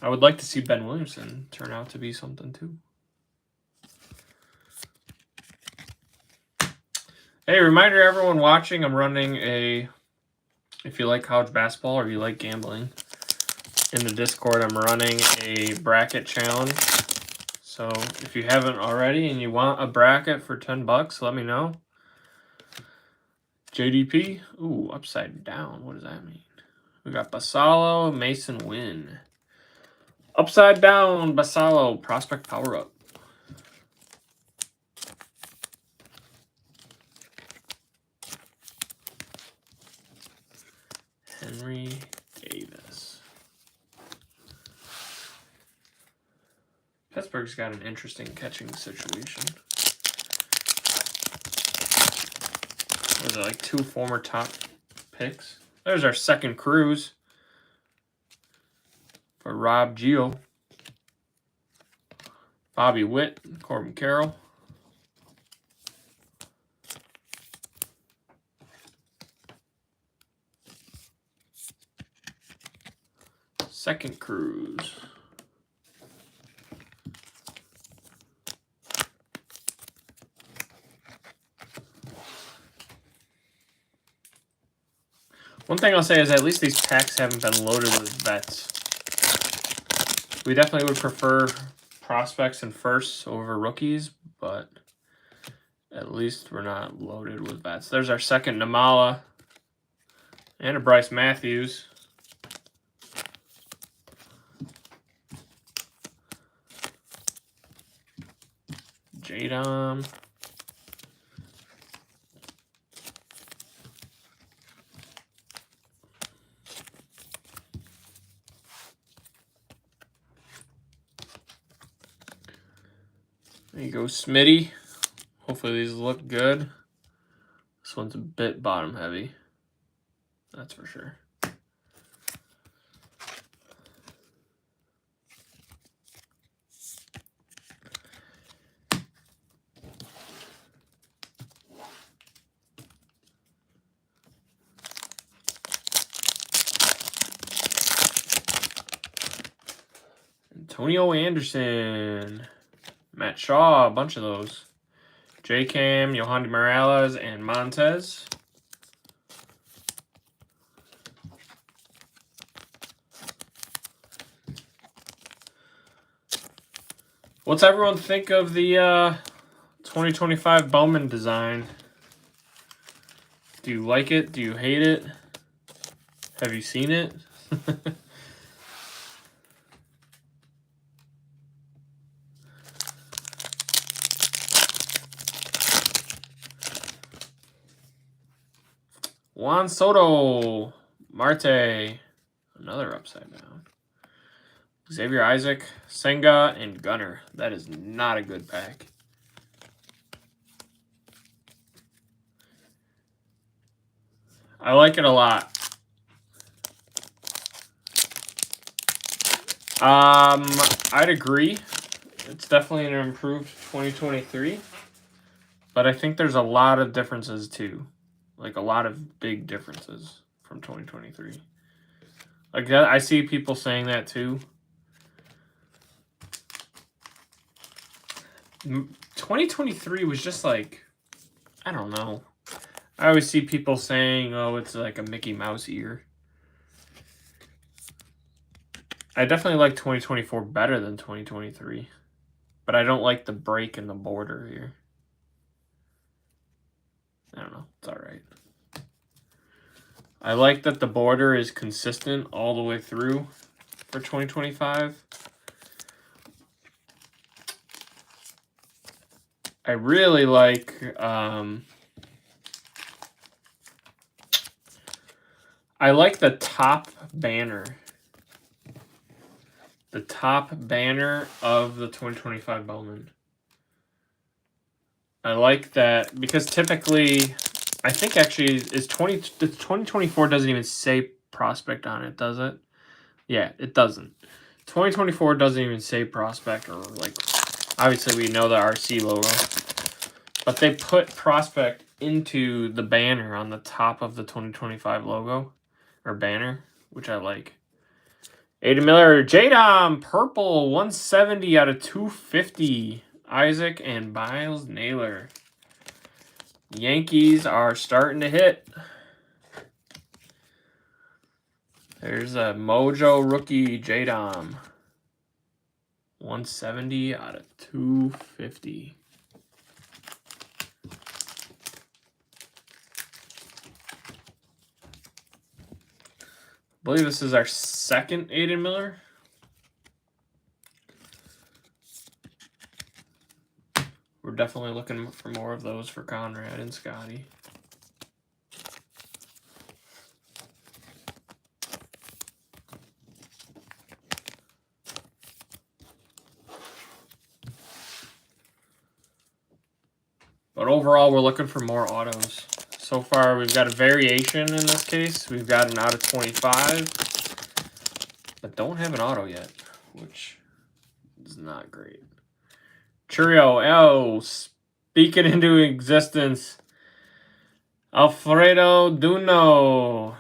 I would like to see Ben Williamson turn out to be something too. Hey, reminder to everyone watching, I'm running if you like college basketball or you like gambling, in the Discord I'm running a bracket challenge. So if you haven't already and you want a bracket for $10, let me know. JDP. Ooh, upside down. What does that mean? We got Basalo, Mason Wynn. Upside down, Basalo, prospect power up. Henry Davis. Pittsburgh's got an interesting catching situation. Was it like 2 former top picks? There's our second Cruz for Rob Gio. Bobby Witt, Corbin Carroll. Second cruise. One thing I'll say is at least these packs haven't been loaded with vets. We definitely would prefer prospects and firsts over rookies, but at least we're not loaded with vets. There's our second Namala and a Bryce Matthews. Jadam. There you go, Smitty. Hopefully these look good. This one's a bit bottom heavy. That's for sure. Antonio Anderson. Matt Shaw, a bunch of those. J-Cam, Yohandy Morales, and Montez. What's everyone think of the 2025 Bowman design? Do you like it? Do you hate it? Have you seen it? Juan Soto, Marte, another upside down. Xavier Isaac, Senga, and Gunner. That is not a good pack. I like it a lot. I'd agree. It's definitely an improved 2023. But I think there's a lot of differences too. Like a lot of big differences from 2023. Like that, I see people saying that too. 2023 was just like, I don't know. I always see people saying, oh, it's like a Mickey Mouse ear. I definitely like 2024 better than 2023. But I don't like the break in the border here. I don't know. It's all right. I like that the border is consistent all the way through for 2025. I really like I like the top banner. The top banner of the 2025 Bowman. I like that because typically, I think actually the 2024 doesn't even say prospect on it, does it? Yeah, it doesn't. 2024 doesn't even say prospect or like, obviously we know the RC logo, but they put prospect into the banner on the top of the 2025 logo or banner, which I like. Aiden Miller, Jadam, purple, 170 out of 250. Isaac and Miles Naylor. Yankees are starting to hit. There's a Mojo rookie, Jadam. 170 out of 250. I believe this is our second Aiden Miller. We're definitely looking for more of those for Conrad and Scotty. But overall, we're looking for more autos. So far, we've got a variation in this case. We've got an out of 25, but don't have an auto yet, which is not great. Churio, speaking into existence. Alfredo Duno.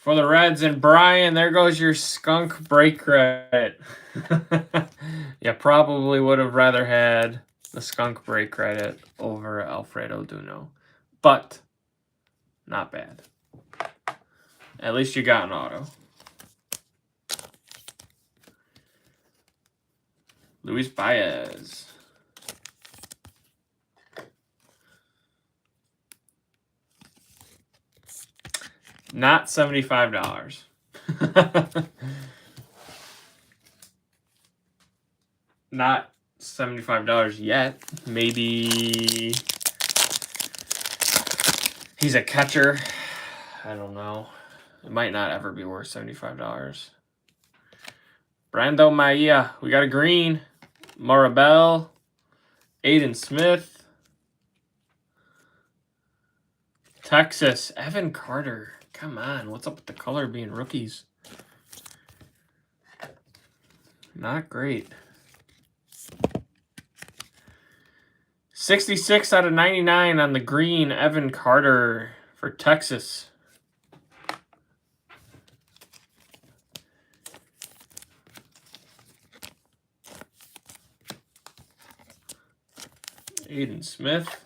For the Reds and Brian, there goes your skunk break credit. You probably would have rather had the skunk break credit over Alfredo Duno. But not bad. At least you got an auto. Luis Baez. Not $75. Not $75 yet. Maybe he's a catcher. I don't know. It might not ever be worth $75. Brando Maia. We got a green. Maribel. Aiden Smith. Texas. Evan Carter. Come on. What's up with the color being rookies? Not great. 66 out of 99 on the green. Evan Carter for Texas. Aiden Smith.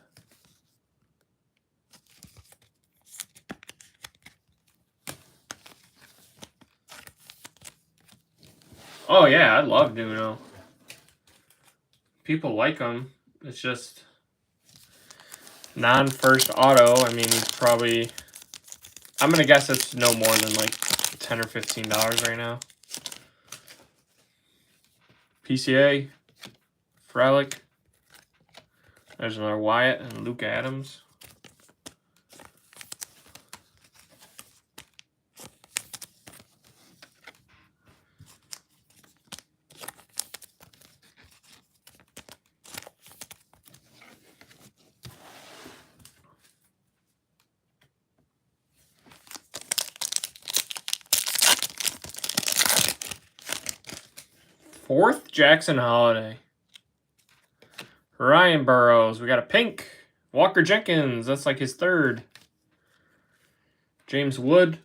Oh, yeah, I love Duno. People like him. It's just non-first auto. I mean, he's probably... I'm going to guess it's no more than like $10 or $15 right now. PCA. Frelick. There's another Wyatt and Luke Adams. Fourth, Jackson Holiday. Ryan Burrows. We got a pink. Walker Jenkins. That's like his third. James Wood.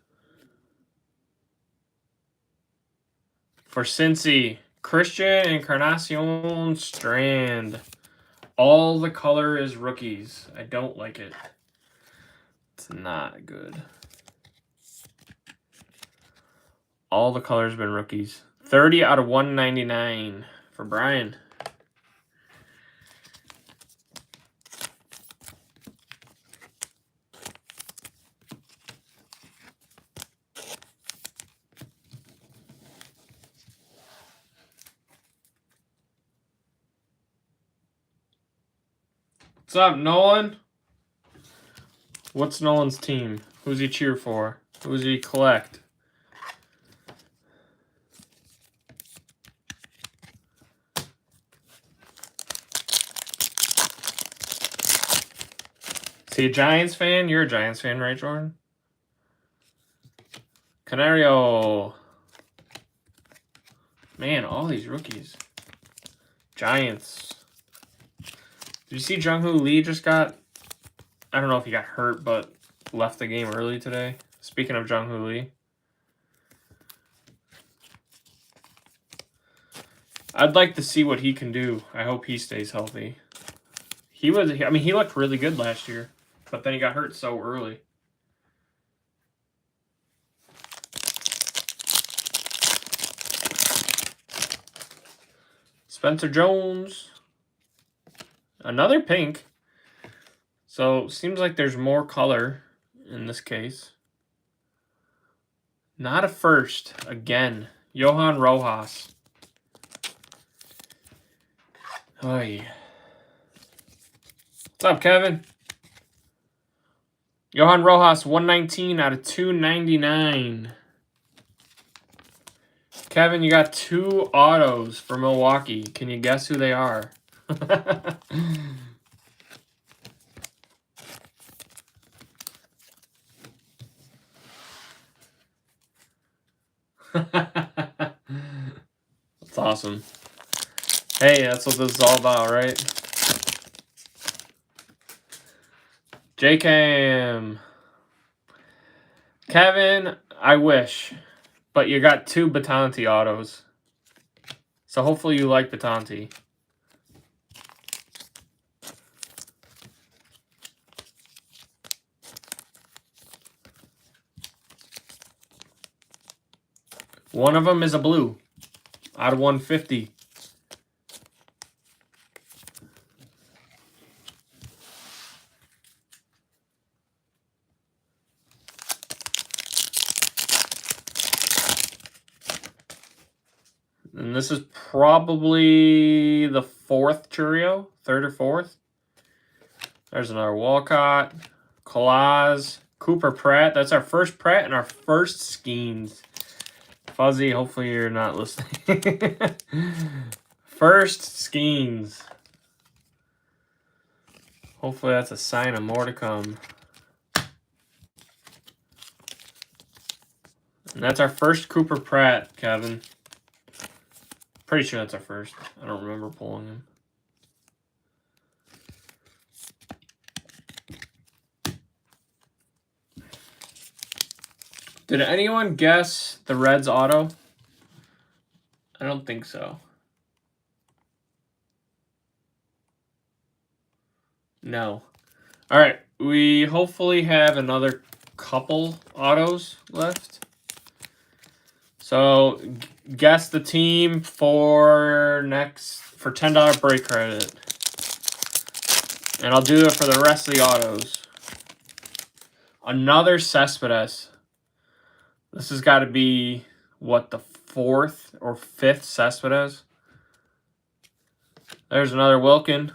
For Cincy. Christian Encarnacion Strand. All the color is rookies. I don't like it. It's not good. All the colors been rookies. 30 out of 199 for Brian. What's up, Nolan? What's Nolan's team? Who's he cheer for? Who's he collect? Is he a Giants fan? You're a Giants fan, right, Jordan? Canario. Man, all these rookies. Giants. Did you see Jung-Hoo Lee just got... I don't know if he got hurt, but left the game early today. Speaking of Jung-Hoo Lee. I'd like to see what he can do. I hope he stays healthy. He looked really good last year, but then he got hurt so early. Spencer Jones. Another pink. So, seems like there's more color in this case. Not a first. Again. Johan Rojas. Oy. What's up, Kevin? Johan Rojas, 119 out of 299. Kevin, you got 2 autos for Milwaukee. Can you guess who they are? That's awesome. Hey, that's what this is all about, right? J-Cam. Kevin, I wish, but you got 2 Batanti autos. So hopefully you like Batanti. One of them is a blue out of 150. And this is probably the 4th Churio, 3rd or 4th. There's another Walcott, Colaz, Cooper Pratt. That's our first Pratt and our first Skeens. Fuzzy, hopefully you're not listening. First Skeens. Hopefully that's a sign of more to come. And that's our first Cooper Pratt, Kevin. Pretty sure that's our first. I don't remember pulling him. Did anyone guess the Reds auto? I don't think so. No. All right. We hopefully have another couple autos left. So guess the team for $10 break credit. And I'll do it for the rest of the autos. Another Cespedes. This has got to be, what, the 4th or 5th Cespedes? There's another Wilkin.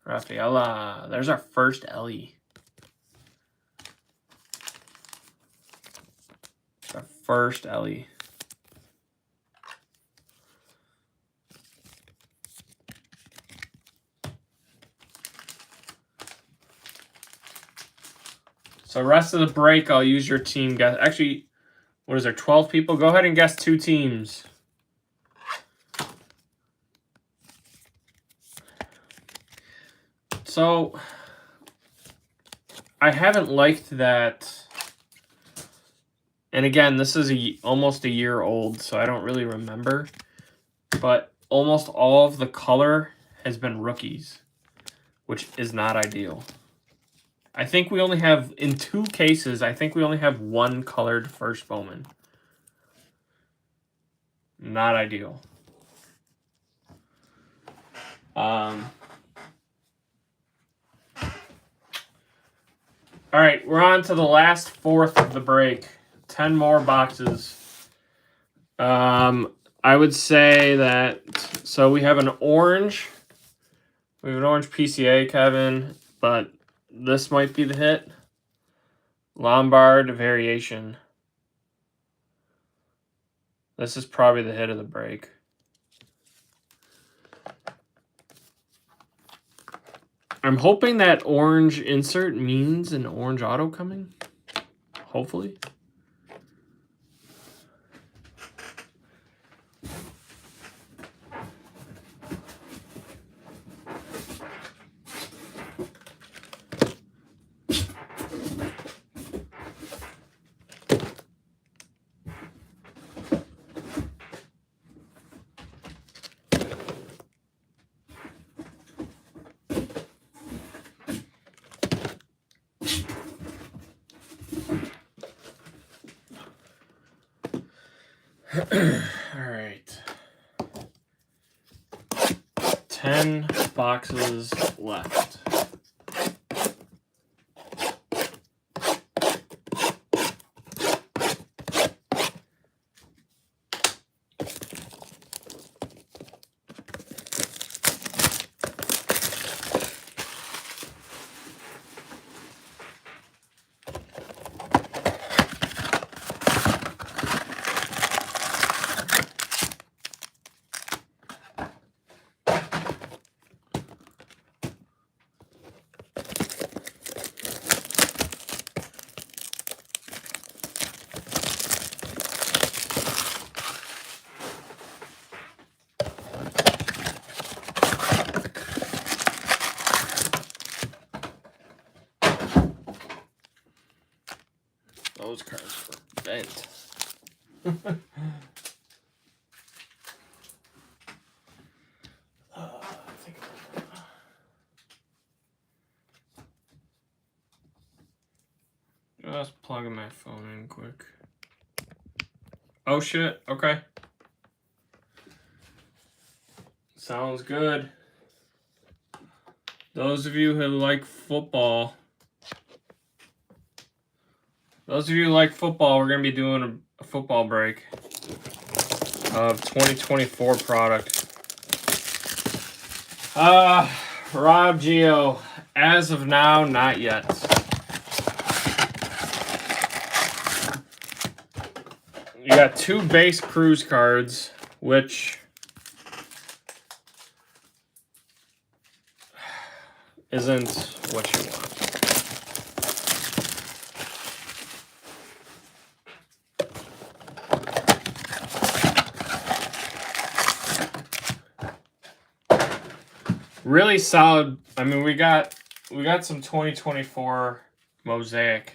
Rafaela. There's our first Ellie. Our first Ellie. So rest of the break, I'll use your team guess. Actually, what is there, 12 people? Go ahead and guess 2 teams. So, I haven't liked that. And again, this is almost a year old, so I don't really remember. But almost all of the color has been rookies, which is not ideal. I think we only have, in 2 cases, I think we only have 1 colored first bowman. Not ideal. All right, we're on to the last 4th of the break. 10 more boxes. I would say that, so we have an orange. We have an orange PCA, Kevin, but this might be the hit. Lombard variation. This is probably the hit of the break. I'm hoping that orange insert means an orange auto coming. Hopefully. All right. 10 boxes left. cards were bent. Just plugging my phone in quick. Oh shit, okay. Sounds good. Those of you who like football, we're going to be doing a football break of 2024 product. Rob Geo, as of now, not yet. You got 2 base cruise cards, which isn't what you want. Really solid. I mean, we got some 2024 Mosaic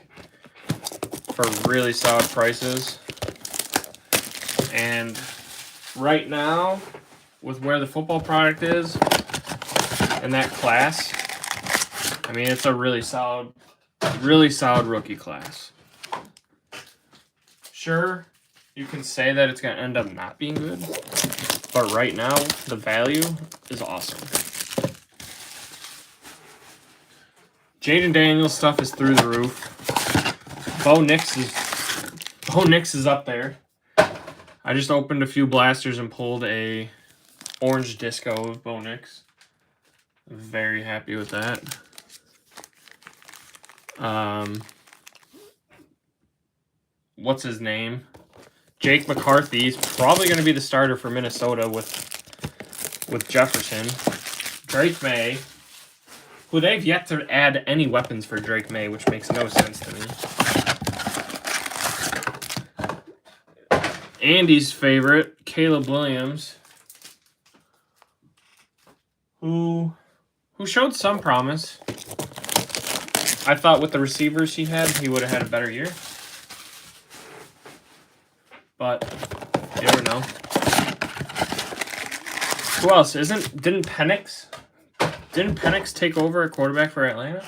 for really solid prices. And right now, with where the football product is in that class, I mean, it's a really solid rookie class. Sure, you can say that it's going to end up not being good, but right now, the value is awesome. Jaden Daniels stuff is through the roof. Bo Nix is up there. I just opened a few blasters and pulled a orange disco of Bo Nix. Very happy with that. What's his name? Jake McCarthy's probably going to be the starter for Minnesota with Jefferson. Drake May, who they've yet to add any weapons for Drake May, which makes no sense to me. Andy's favorite, Caleb Williams, who showed some promise. I thought with the receivers he had, he would have had a better year. But you never know. Who else? Didn't Penix take over at quarterback for Atlanta?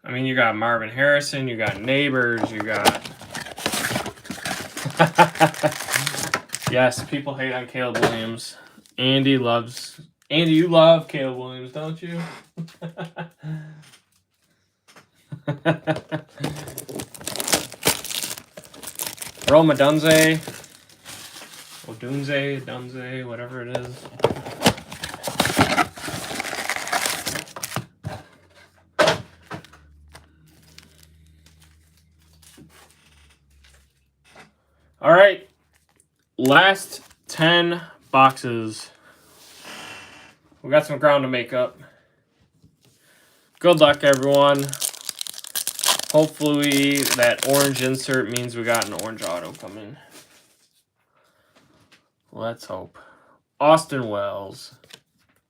I mean, you got Marvin Harrison, you got Neighbors, you got... Yes, people hate on Caleb Williams. Andy, you love Caleb Williams, don't you? Roma Dunze, Dunze, whatever it is. All right, last 10 boxes. We got some ground to make up. Good luck, everyone. Hopefully that orange insert means we got an orange auto coming. Let's hope. Austin Wells,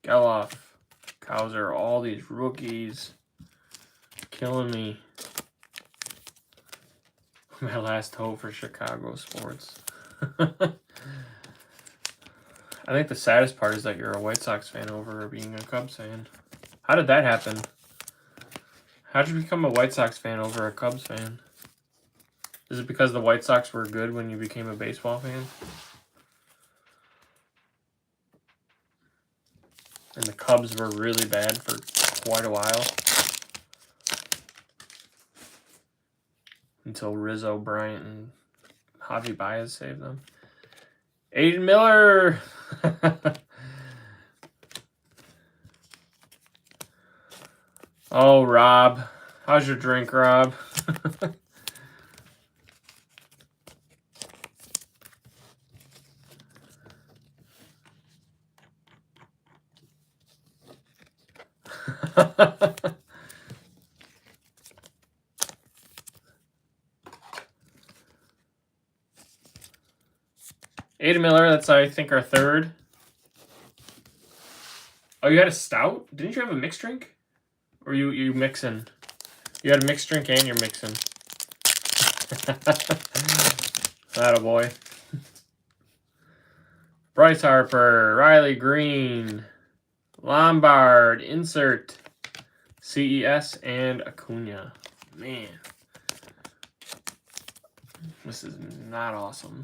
Geloff, Kauser, all these rookies. Killing me. My last hope for Chicago sports. I think the saddest part is that you're a White Sox fan over being a Cubs fan. How did that happen? How did you become a White Sox fan over a Cubs fan? Is it because the White Sox were good when you became a baseball fan? And the Cubs were really bad for quite a while? Until Rizzo, Bryant, and Javi Baez saved them. Aiden Miller! Oh, Rob. How's your drink, Rob? Aiden Miller, that's, I think, our third. Oh, you had a stout? Didn't you have a mixed drink? Or you mixing? You had a mixed drink and you're mixing. That a boy. Bryce Harper, Riley Green, Lombard, insert, CES, and Acuna. Man. This is not awesome.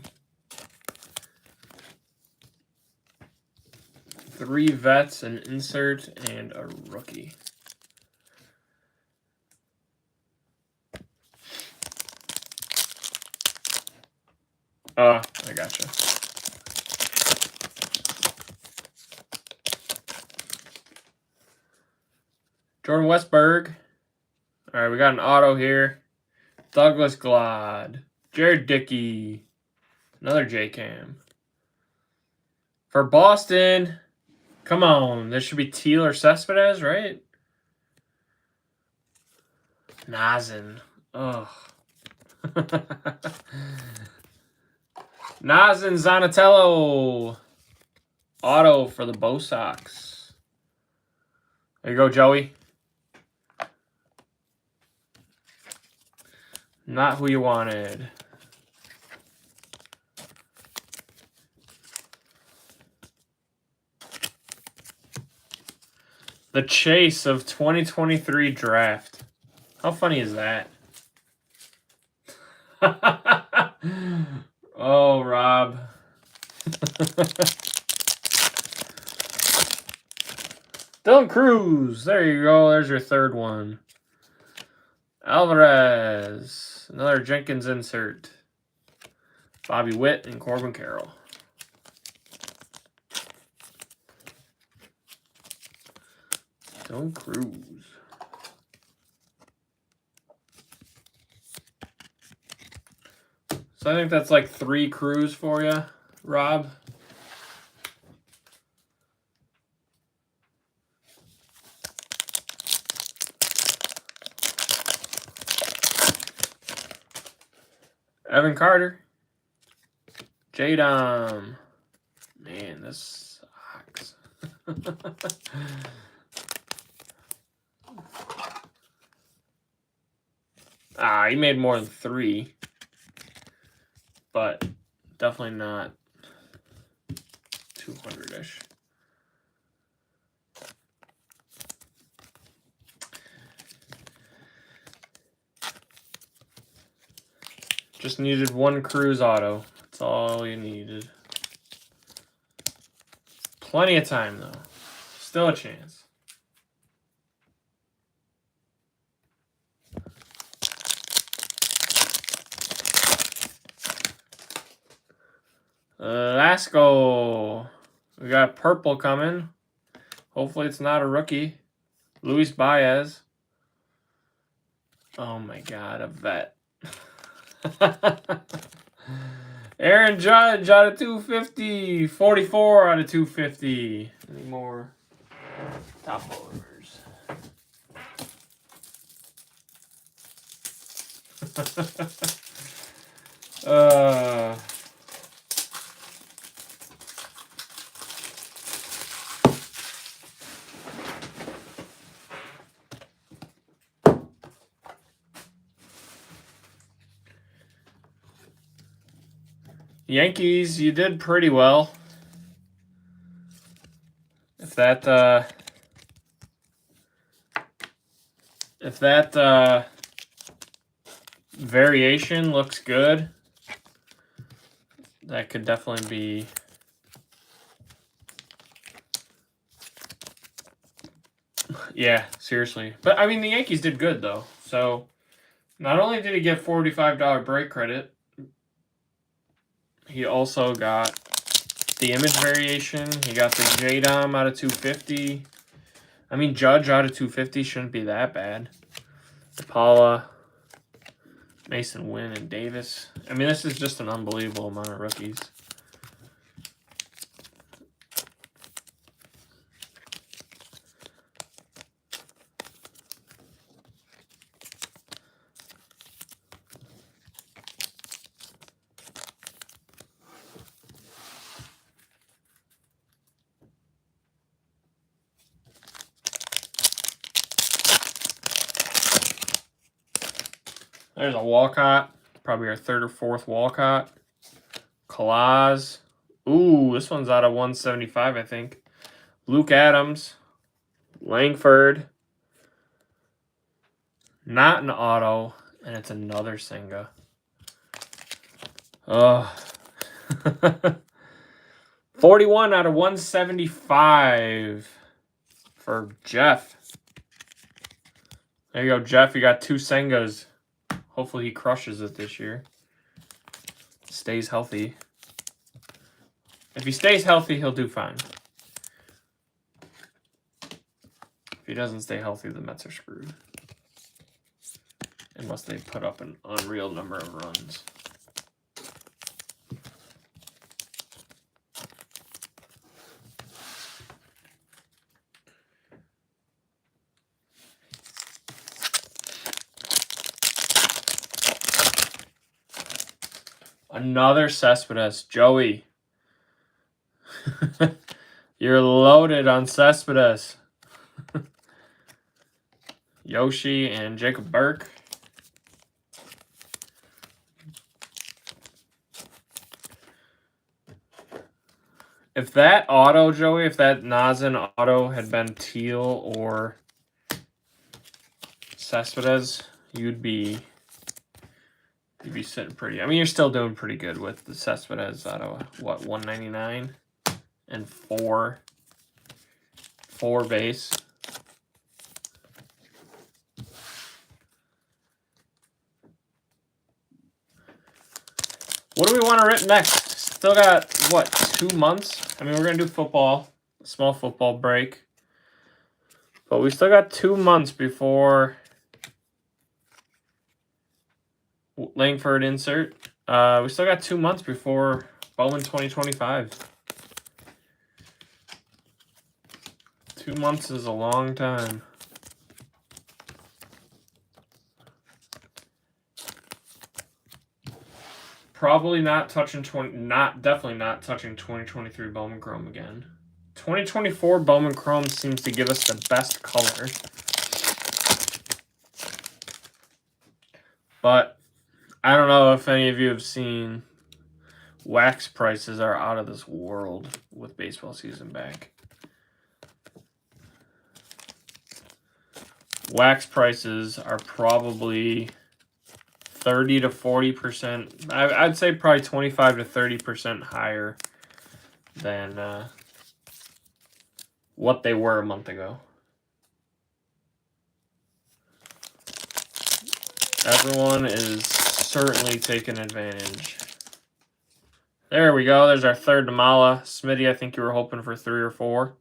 3 vets, an insert, and a rookie. I gotcha. Jordan Westberg. All right, we got an auto here. Douglas Glad. Jared Dickey. Another J-Cam. For Boston, come on. This should be Teal or Cespedes, right? Nazin. Ugh. Nazin Zanatello. Auto for the Bo Sox. There you go, Joey. Not who you wanted. The chase of 2023 draft. How funny is that? Oh, Rob. Dylan Cruz. There you go. There's your third one. Alvarez. Another Jenkins insert. Bobby Witt and Corbin Carroll. Dylan Cruz. So I think that's like 3 Cruz for you, Rob. Evan Carter. J-Dom. Man, this sucks. He made more than 3. But definitely not 200-ish. Just needed 1 Cruz auto. That's all you needed. Plenty of time, though. Still a chance. Lasco. We got purple coming. Hopefully it's not a rookie. Luis Baez. Oh my God, a vet. Aaron Judge out of 250. 44 out of 250. Any more top loaders? Yankees, you did pretty well. If that variation looks good, that could definitely be yeah, seriously. But I mean the Yankees did good though. So not only did he get $45 break credit, he also got the image variation. He got the J-Dom out of 250. I mean, Judge out of 250 shouldn't be that bad. Paula, Mason Wynn, and Davis. I mean, this is just an unbelievable amount of rookies. There's a Walcott. Probably our third or fourth Walcott. Kalaz. Ooh, this one's out of 175, I think. Luke Adams. Langford. Not an auto. And it's another Senga. Ugh. 41 out of 175 for Jeff. There you go, Jeff. You got 2 Sengas. Hopefully he crushes it this year. Stays healthy. If he stays healthy, he'll do fine. If he doesn't stay healthy, the Mets are screwed. Unless they put up an unreal number of runs. Another Cespedes. Joey. You're loaded on Cespedes. Yoshi and Jacob Burke. If that auto, Joey, if that Nazan auto had been teal or Cespedes, you'd be sitting pretty. I mean, you're still doing pretty good with the Cespedes auto. What, 199 and 4 base. What do we want to rip next? Still got, what, 2 months? I mean, we're going to do football, a small football break. But we still got 2 months before Langford insert. We still got 2 months before Bowman 2025. 2 months is a long time. Probably not touching definitely not touching 2023 Bowman Chrome again. 2024 Bowman Chrome seems to give us the best color. But I don't know if any of you have seen, wax prices are out of this world with baseball season back. Wax prices are probably 30 to 40%. I'd say probably 25 to 30% higher than what they were a month ago. Everyone is certainly taking advantage. There we go. There's our third Damala. Smitty, I think you were hoping for 3 or 4.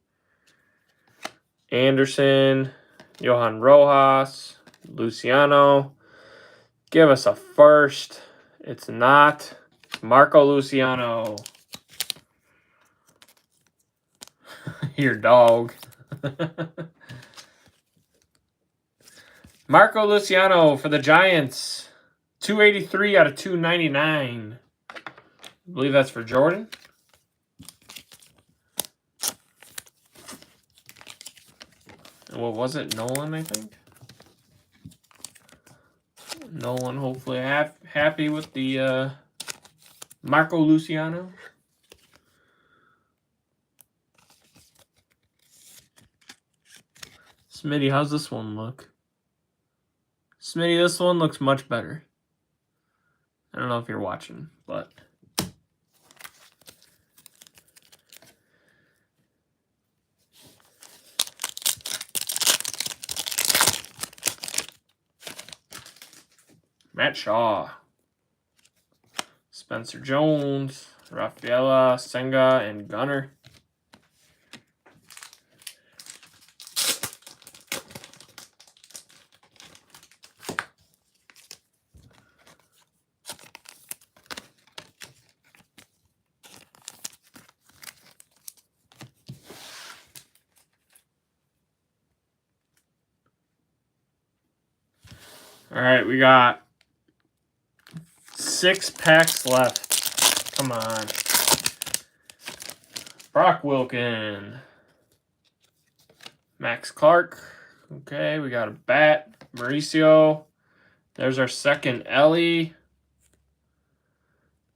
Anderson, Johan Rojas, Luciano. Give us a first. It's not. Marco Luciano. Your dog. Marco Luciano for the Giants. 283 out of 299. I believe that's for Jordan. And what was it? Nolan, I think. Nolan hopefully happy with the Marco Luciano. Smitty, how's this one look? Smitty, this one looks much better. I don't know if you're watching, but... Matt Shaw, Spencer Jones, Rafaela, Senga, and Gunner. All right, we got 6 packs left. Come on. Brock Wilkin. Max Clark. Okay, we got a bat. Mauricio. There's our second Ellie.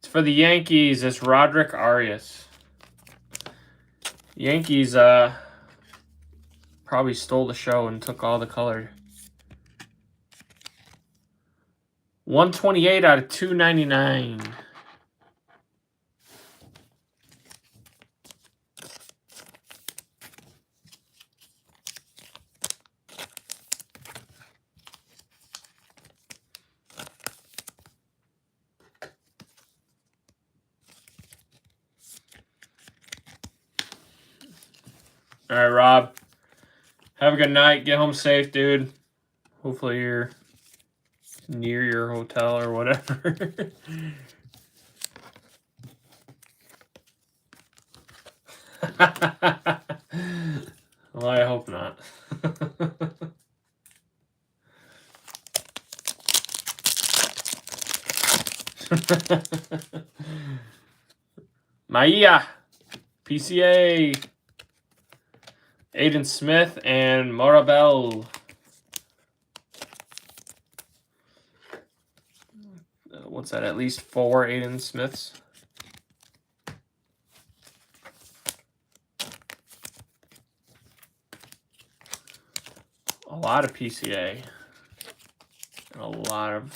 It's for the Yankees. It's Roderick Arias. Yankees probably stole the show and took all the color. 128 out of 299. All right, Rob. Have a good night. Get home safe, dude. Hopefully you're near your hotel or whatever. Well, I hope not. Maya, PCA, Aiden Smith, and Morabel. What's that? At least 4 Aiden Smiths. A lot of PCA. And a lot of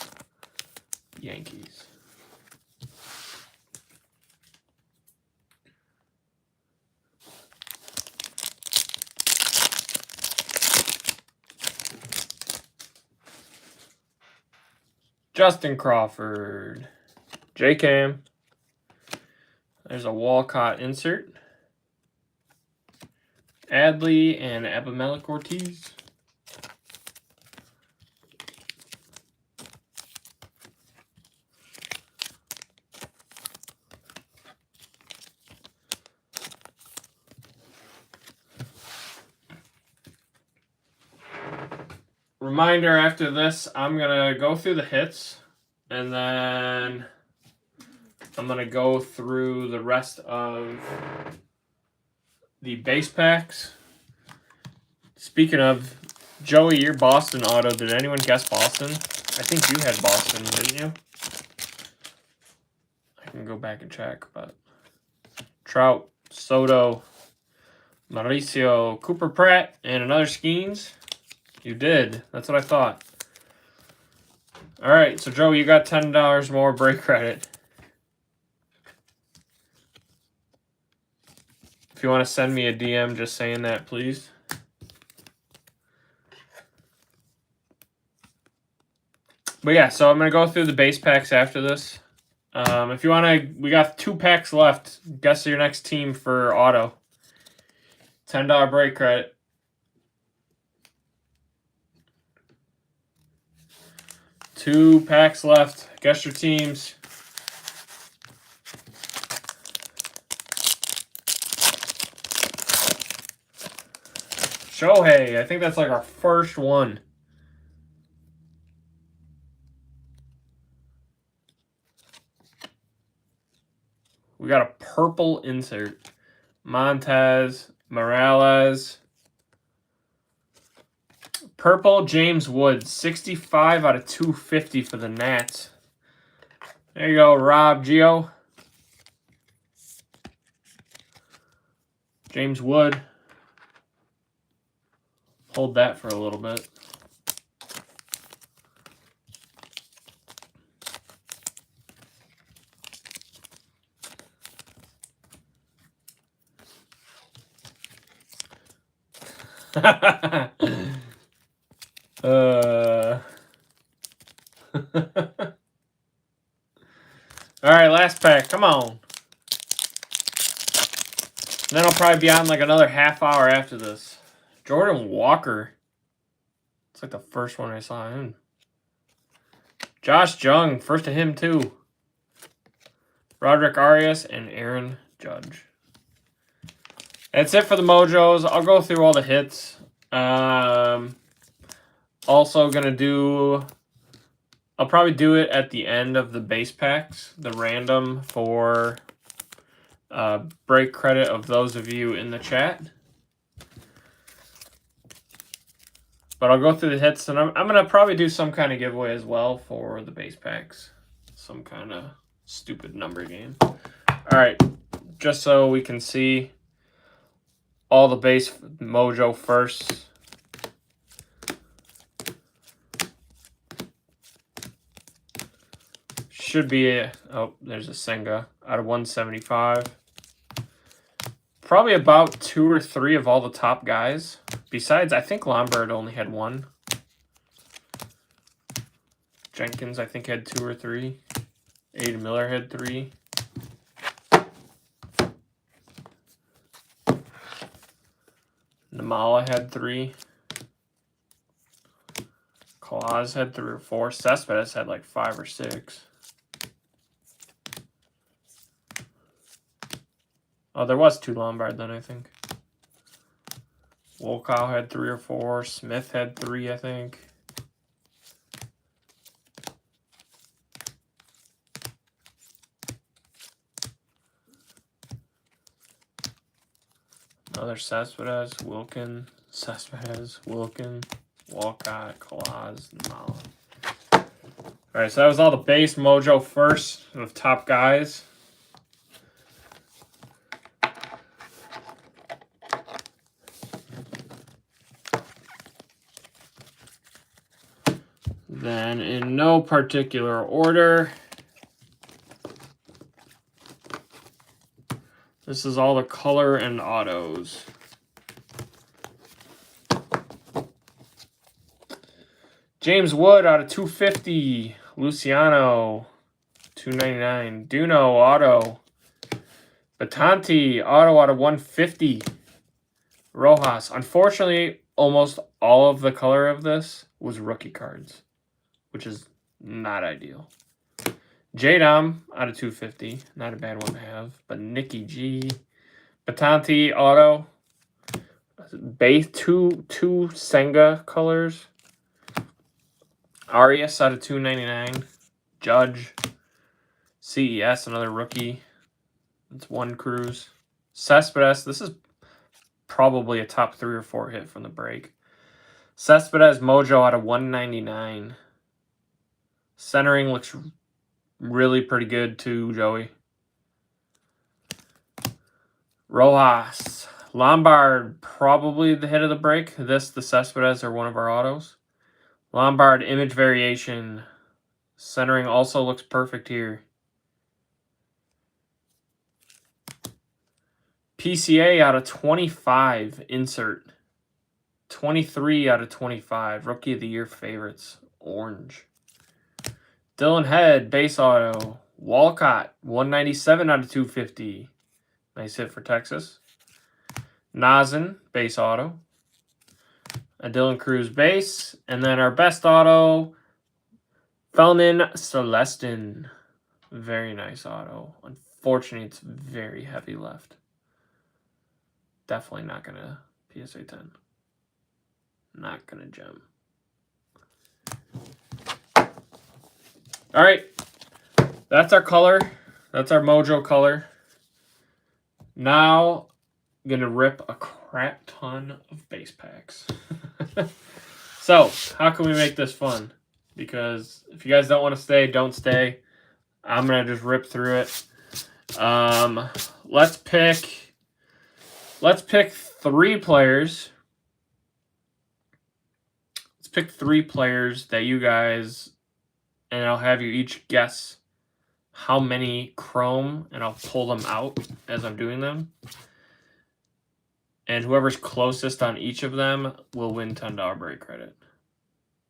Yankees. Justin Crawford. J-Cam. There's a Walcott insert. Adley and Abimelech Ortiz. Reminder, after this, I'm going to go through the hits, and then I'm going to go through the rest of the base packs. Speaking of, Joey, your Boston auto, did anyone guess Boston? I think you had Boston, didn't you? I can go back and check, but Trout, Soto, Mauricio, Cooper Pratt, and another Skeens. You did. That's what I thought. All right, so Joey, you got $10 more break credit. If you want to send me a DM just saying that, please. But yeah, so I'm going to go through the base packs after this. If you want to, we got 2 packs left. Guess your next team for auto. $10 break credit. Two packs left. Guess your teams. Shohei. I think that's like our first one. We got a purple insert. Montez, Morales. Purple, James Wood. 65 out of 250 for the Nats. There you go, Rob Gio. James Wood. Hold that for a little bit. All right, last pack. Come on. And then I'll probably be on like another half hour after this. Jordan Walker. It's like the first one I saw him. Josh Jung. First to him, too. Roderick Arias and Aaron Judge. That's it for the Mojos. I'll go through all the hits. Also going to do... I'll probably do it at the end of the base packs. The random for break credit of those of you in the chat. But I'll go through the hits, and I'm going to probably do some kind of giveaway as well for the base packs. Some kind of stupid number game. All right, just so we can see all the base mojo first. Should be oh, there's a Senga out of 175. Probably about 2 or 3 of all the top guys. Besides, I think Lombard only had 1. Jenkins, I think, had 2 or 3. Aiden Miller had 3. Namala had 3. Claus had 3 or 4. Cespedes had like 5 or 6. Oh, there was 2 Lombard then, I think. Wolkow had 3 or 4. Smith had 3, I think. Another Cespedes, Wilkin, Cespedes, Wilkin, Walcott, Claus, Namala. Alright, so that was all the base mojo first of top guys. Then, in no particular order, this is all the color and autos. James Wood out of 250. Luciano, 299. Duno, auto. Batanti, auto out of 150. Rojas. Unfortunately, almost all of the color of this was rookie cards, which is not ideal. J-Dom out of 250. Not a bad one to have. But Nicky G. Batanti, auto. Base, two Senga colors. Arias out of 299. Judge. CES, another rookie. That's 1 Cruz. Cespedes, this is probably a top 3 or 4 hit from the break. Cespedes Mojo out of 199. Centering looks really pretty good too, Joey. Rojas. Lombard, probably the hit of the break. This, the Cespedes, are one of our autos. Lombard image variation. Centering also looks perfect here. PCA out of 25. Insert. 23 out of 25. Rookie of the Year favorites. Orange. Dylan Head, base auto. Walcott, 197 out of 250. Nice hit for Texas. Nazin, base auto. A Dylan Cruz base. And then our best auto, Felnin Celestin. Very nice auto. Unfortunately, it's very heavy left. Definitely not going to PSA 10. Not going to gem. All right. That's our color. That's our mojo color. Now, I'm going to rip a crap ton of base packs. So, how can we make this fun? Because if you guys don't want to stay, don't stay. I'm going to just rip through it. Let's pick 3 players. Let's pick 3 players that you guys, and I'll have you each guess how many chrome, and I'll pull them out as I'm doing them. And whoever's closest on each of them will win $10 break credit.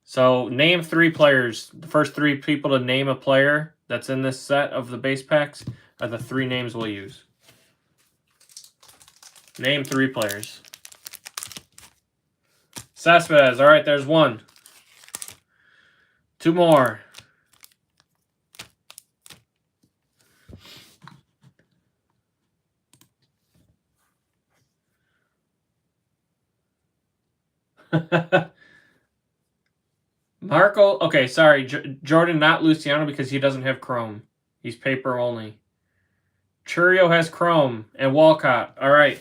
So name 3 players. The first 3 people to name a player that's in this set of the base packs are the 3 names we'll use. Name 3 players. Cespedes. All right, there's 1. 2 more. Marco, okay, sorry, Jordan, not Luciano because he doesn't have chrome. He's paper only. Churio has chrome and Walcott. All right.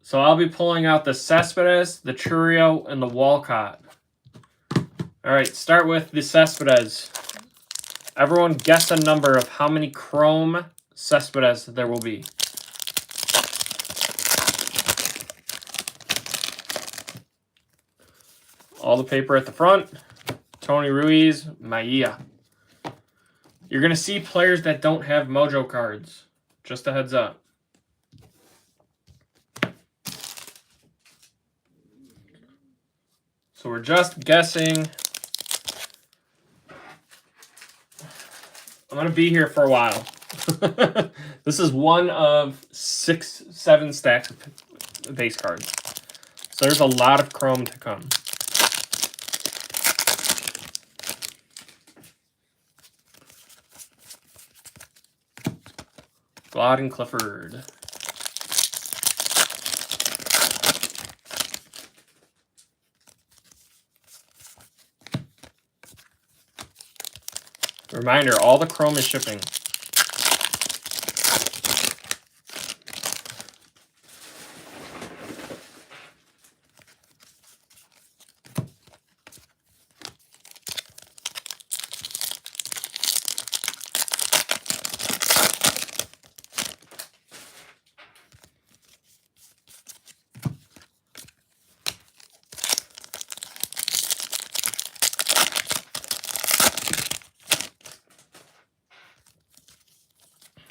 So I'll be pulling out the Cespedes, the Churio, and the Walcott. All right, start with the Cespedes. Everyone guess a number of how many chrome Cespedes there will be. All the paper at the front. Tony Ruiz, Maia. You're going to see players that don't have mojo cards. Just a heads up. So we're just guessing. I'm going to be here for a while. This is one of 6-7 stacks of base cards. So there's a lot of chrome to come. Glod and Clifford. Reminder, all the chrome is shipping.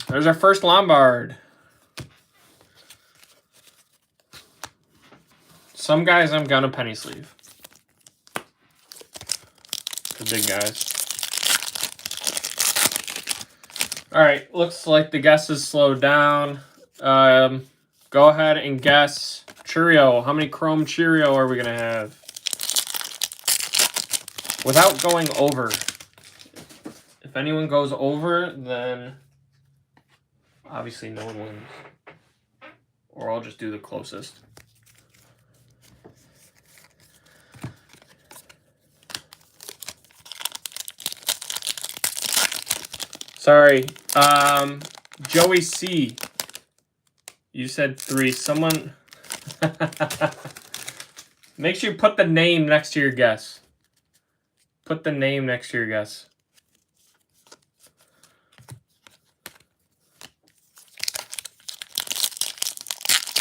There's our first Lombard. Some guys I'm gonna penny sleeve. The big guys. Alright, looks like the guesses slowed down. Go ahead and guess Churio. How many chrome Churio are we gonna have? Without going over. If anyone goes over, then obviously no one wins. Or I'll just do the closest. Sorry. Joey C. You said 3. Someone... Make sure you put the name next to your guess. Put the name next to your guess.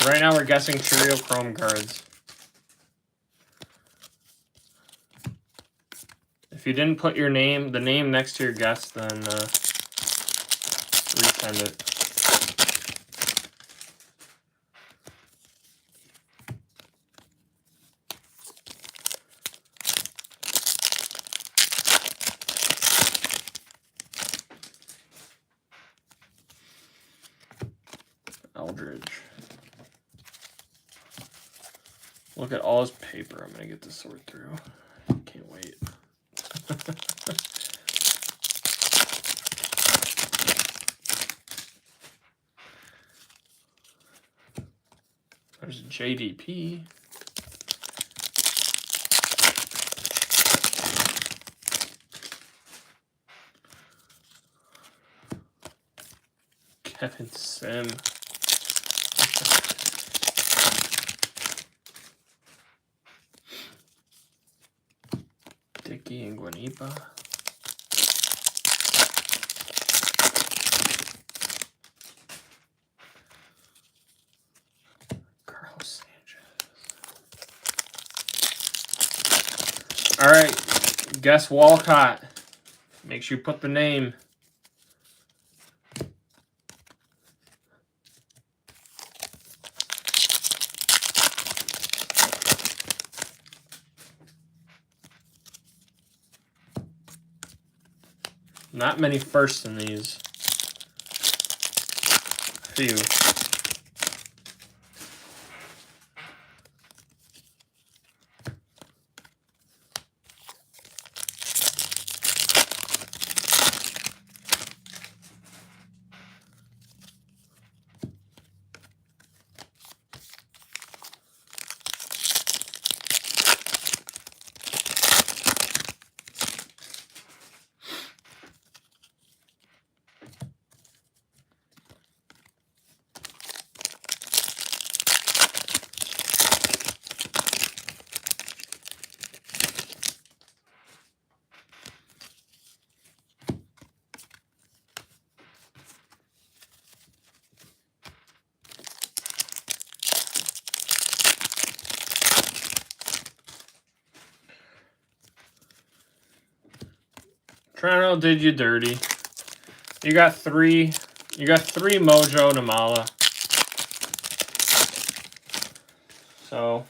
Right now we're guessing Churio Chrome cards. If you didn't put your name, the name next to your guess, then resend it. Eldridge. Look at all his paper. I'm going to get to sort through. Can't wait. There's JDP. Kevin Sim. Dickey and Guanipa. Carlos Sanchez. All right, guess Walcott. Make sure you put the name. Not many firsts in these. Few. Toronto did you dirty. You got three Mojo Namala. So,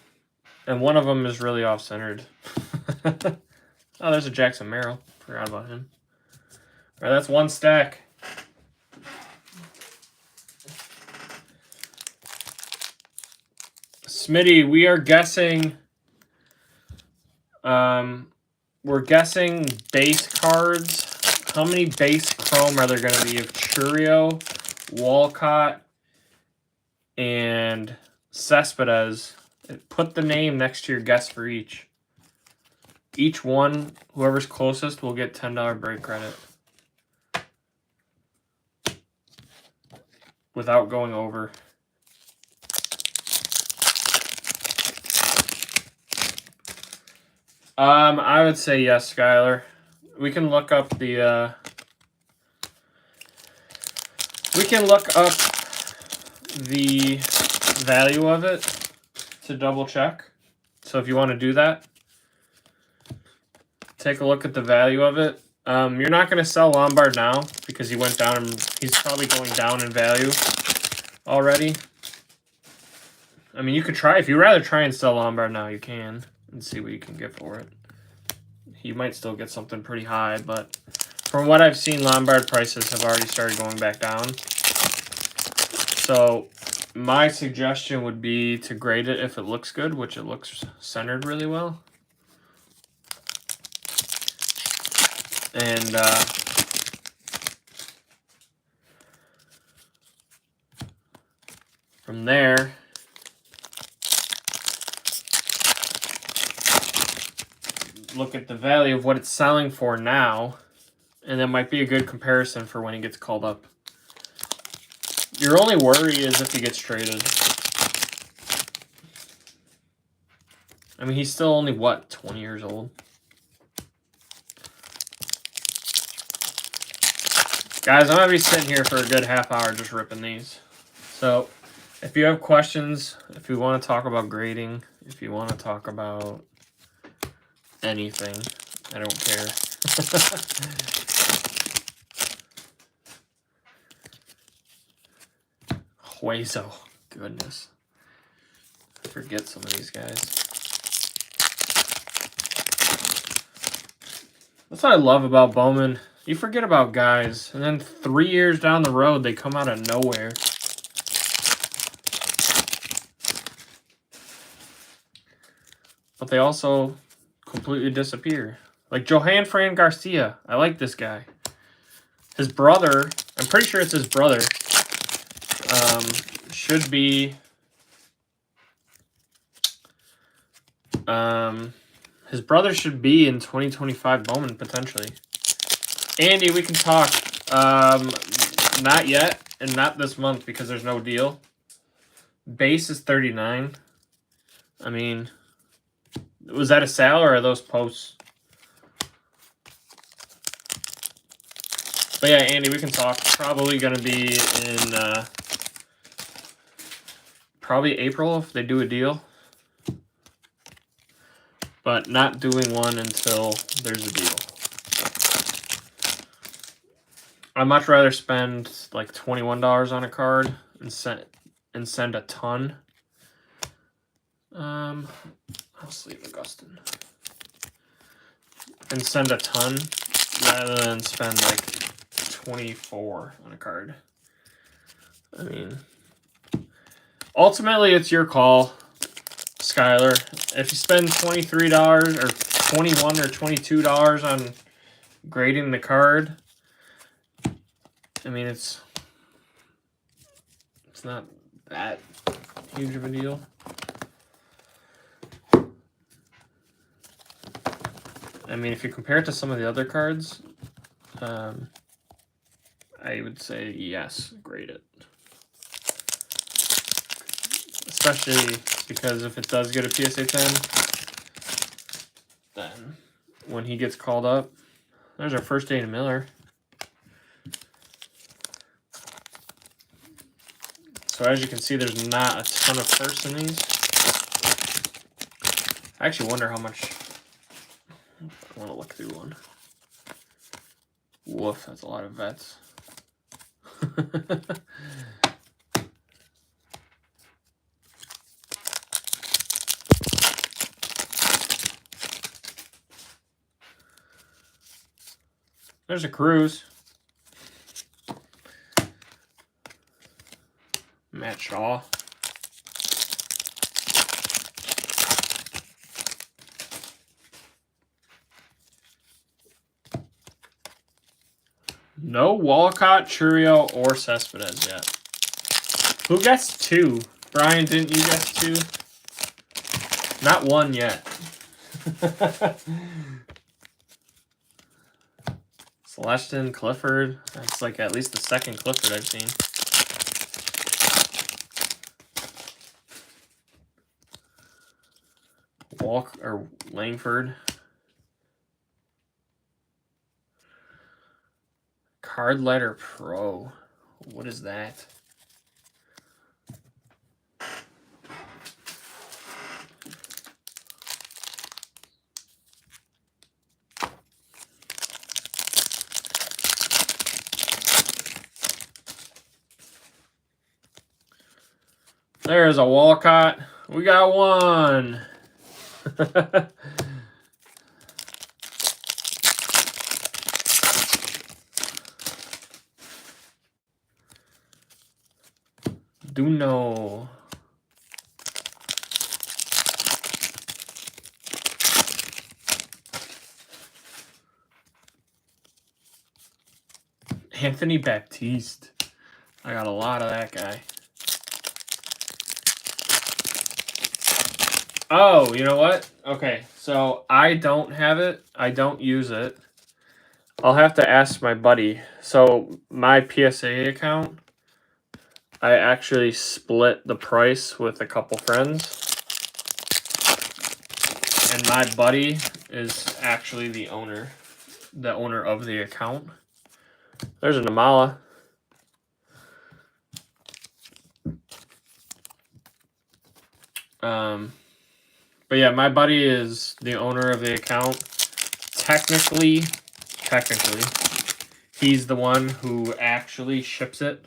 and one of them is really off-centered. Oh, there's a Jackson Merrill. Forgot about him. All right, that's one stack. Smitty, we are guessing. We're guessing base cards. How many base chrome are there going to be of Churio, Walcott, and Cespedes? Put the name next to your guess for each. Each one, whoever's closest, will get $10 break credit. Without going over. I would say yes, Skylar. We can look up the value of it to double check. So if you want to do that, take a look at the value of it. You're not going to sell Lombard now because he went down and he's probably going down in value already. I mean, you could try. If you'd rather try and sell Lombard now, you can and see what you can get for it. You might still get something pretty high, but from what I've seen, Lombard prices have already started going back down. So my suggestion would be to grade it if it looks good, which it looks centered really well. And from there, look at the value of what it's selling for now, and that might be a good comparison for when he gets called up. Your only worry is if he gets traded. I mean, he's still only, what, 20 years old? Guys, I'm going to be sitting here for a good half hour just ripping these. So, if you have questions, if you want to talk about grading, if you want to talk about anything, I don't care. Hueso. Goodness. I forget some of these guys. That's what I love about Bowman. You forget about guys, and then 3 years down the road, they come out of nowhere. But they also completely disappear. Like Johan Fran Garcia. I like this guy. His brother, I'm pretty sure it's his brother, should be... his brother should be in 2025 Bowman, potentially. Andy, we can talk. Not yet, and not this month, because there's no deal. Base is 39. I mean, was that a sale, or are those posts? But yeah, Andy, we can talk. Probably going to be in probably April if they do a deal. But not doing one until there's a deal. I'd much rather spend like $21 on a card and send a ton. I'll leave Augustin. And send a ton rather than spend like 24 on a card. I mean, ultimately it's your call, Skylar. If you spend $23 or $21 or $22 on grading the card, I mean, it's not that huge of a deal. I mean, if you compare it to some of the other cards, I would say yes, grade it. Especially because if it does get a PSA 10, then when he gets called up, there's our first Dana Miller. So as you can see, there's not a ton of perks in these. I actually wonder how much. I want to look through one. Woof, that's a lot of vets. There's a Cruz. Matt Shaw. No Walcott, Churio, or Cespedes yet. Who guessed 2? Brian, didn't you guess 2? Not 1 yet. Celestin, Clifford. That's like at least the second Clifford I've seen. Langford. Card Letter Pro. What is that? There's a Walcott. We got 1. Duno. Anthony Baptiste. I got a lot of that guy. Oh, you know what? Okay, so I don't have it. I don't use it. I'll have to ask my buddy. So my PSA account, I actually split the price with a couple friends. And my buddy is actually the owner of the account. There's a Namala. But yeah, my buddy is the owner of the account. Technically, he's the one who actually ships it.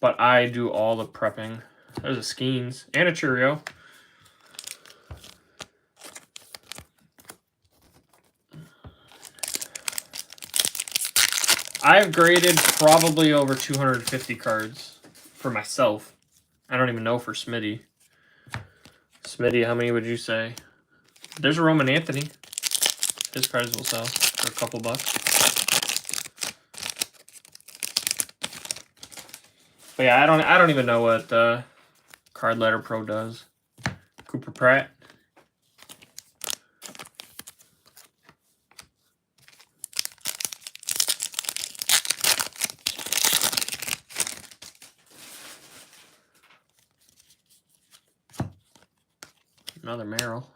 But I do all the prepping. There's a Skeens and a Churio. I've graded probably over 250 cards for myself. I don't even know for Smitty. Smitty, how many would you say? There's a Roman Anthony. His cards will sell for a couple bucks. But yeah, I don't even know what Card Letter Pro does. Cooper Pratt. Another Merrill.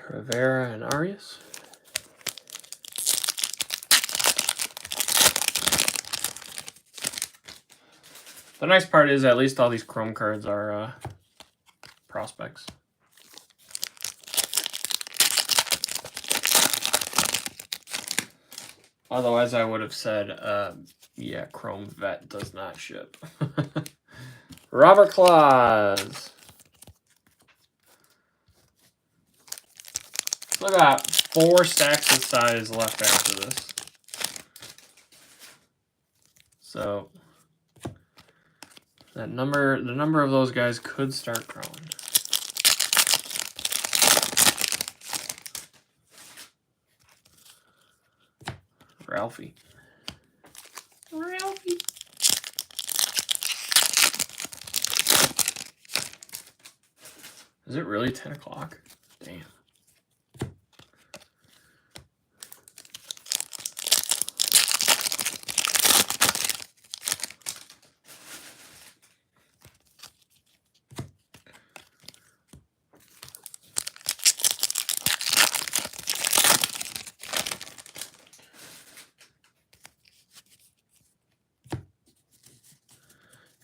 Rivera and Arias. The nice part is at least all these Chrome cards are prospects. Otherwise, I would have said, yeah, Chrome Vet does not ship. Robert Claus. Look at that. 4 stacks of size left after this. So, the number of those guys could start growing. Ralphie. Is it really 10 o'clock? Damn.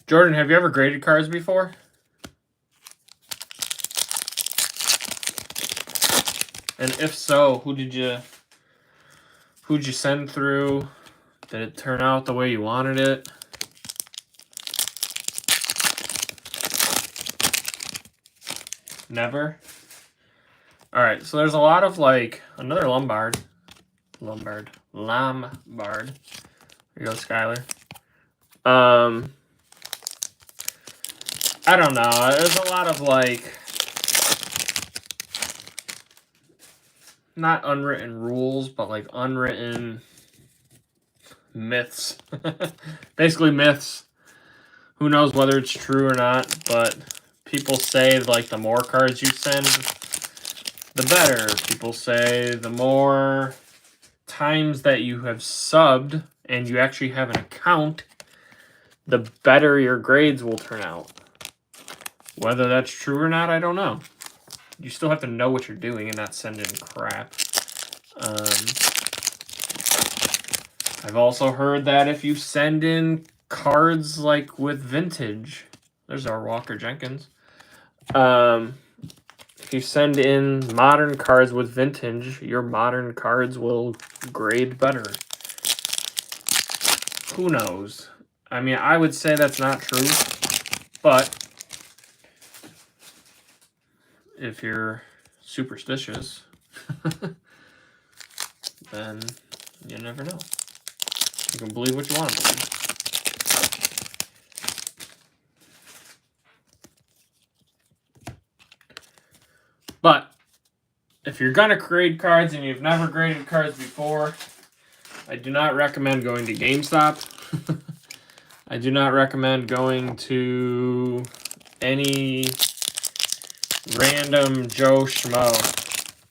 Jordan, have you ever graded cards before? And if so, who'd you send through? Did it turn out the way you wanted it? Never? Alright, so there's a lot of like another Lombard. There you go, Skylar. I don't know. There's a lot of like not unwritten rules, but like unwritten myths. Basically myths. Who knows whether it's true or not, but people say like the more cards you send, the better. People say the more times that you have subbed and you actually have an account, the better your grades will turn out. Whether that's true or not, I don't know. You still have to know what you're doing and not send in crap. I've also heard that if you send in cards like with vintage, there's our Walker Jenkins. If you send in modern cards with vintage, your modern cards will grade better. Who knows? I mean, I would say that's not true, but if you're superstitious, then you never know. You can believe what you want to believe. But if you're going to grade cards and you've never graded cards before, I do not recommend going to GameStop. I do not recommend going to any random Joe Schmo.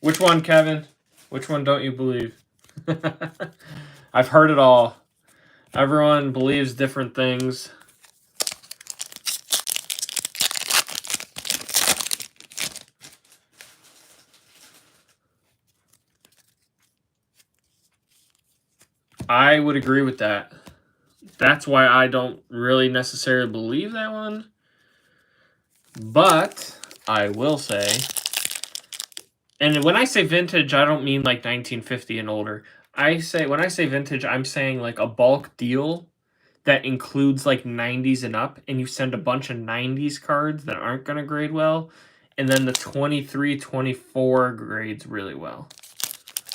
Which one, Kevin? Which one don't you believe? I've heard it all. Everyone believes different things. I would agree with that. That's why I don't really necessarily believe that one. But I will say, and when I say vintage, I don't mean like 1950 and older. When I say vintage, I'm saying like a bulk deal that includes like 90s and up, and you send a bunch of 90s cards that aren't going to grade well, and then the 23, 24 grades really well.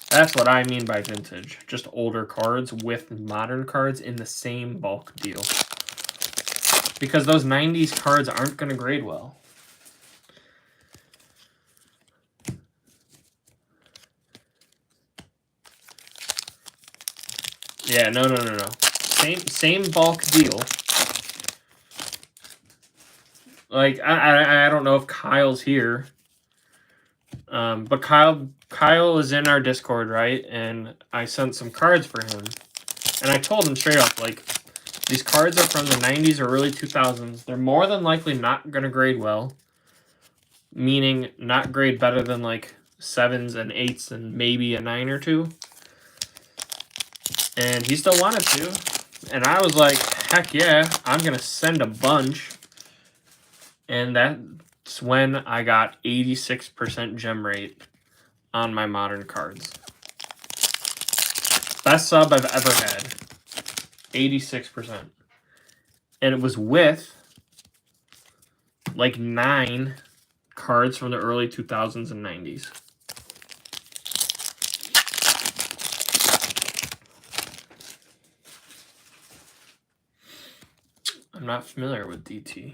That's what I mean by vintage. Just older cards with modern cards in the same bulk deal. Because those 90s cards aren't going to grade well. Yeah, no. Same bulk deal. Like, I don't know if Kyle's here. But Kyle is in our Discord, right? And I sent some cards for him. And I told him straight up, like, these cards are from the 90s or early 2000s. They're more than likely not going to grade well. Meaning not grade better than, like, 7s and 8s and maybe a 9 or 2. And he still wanted to. And I was like, heck yeah, I'm going to send a bunch. And that's when I got 86% gem rate on my modern cards. Best sub I've ever had. 86%. And it was with like 9 cards from the early 2000s and 90s. I'm not familiar with DT.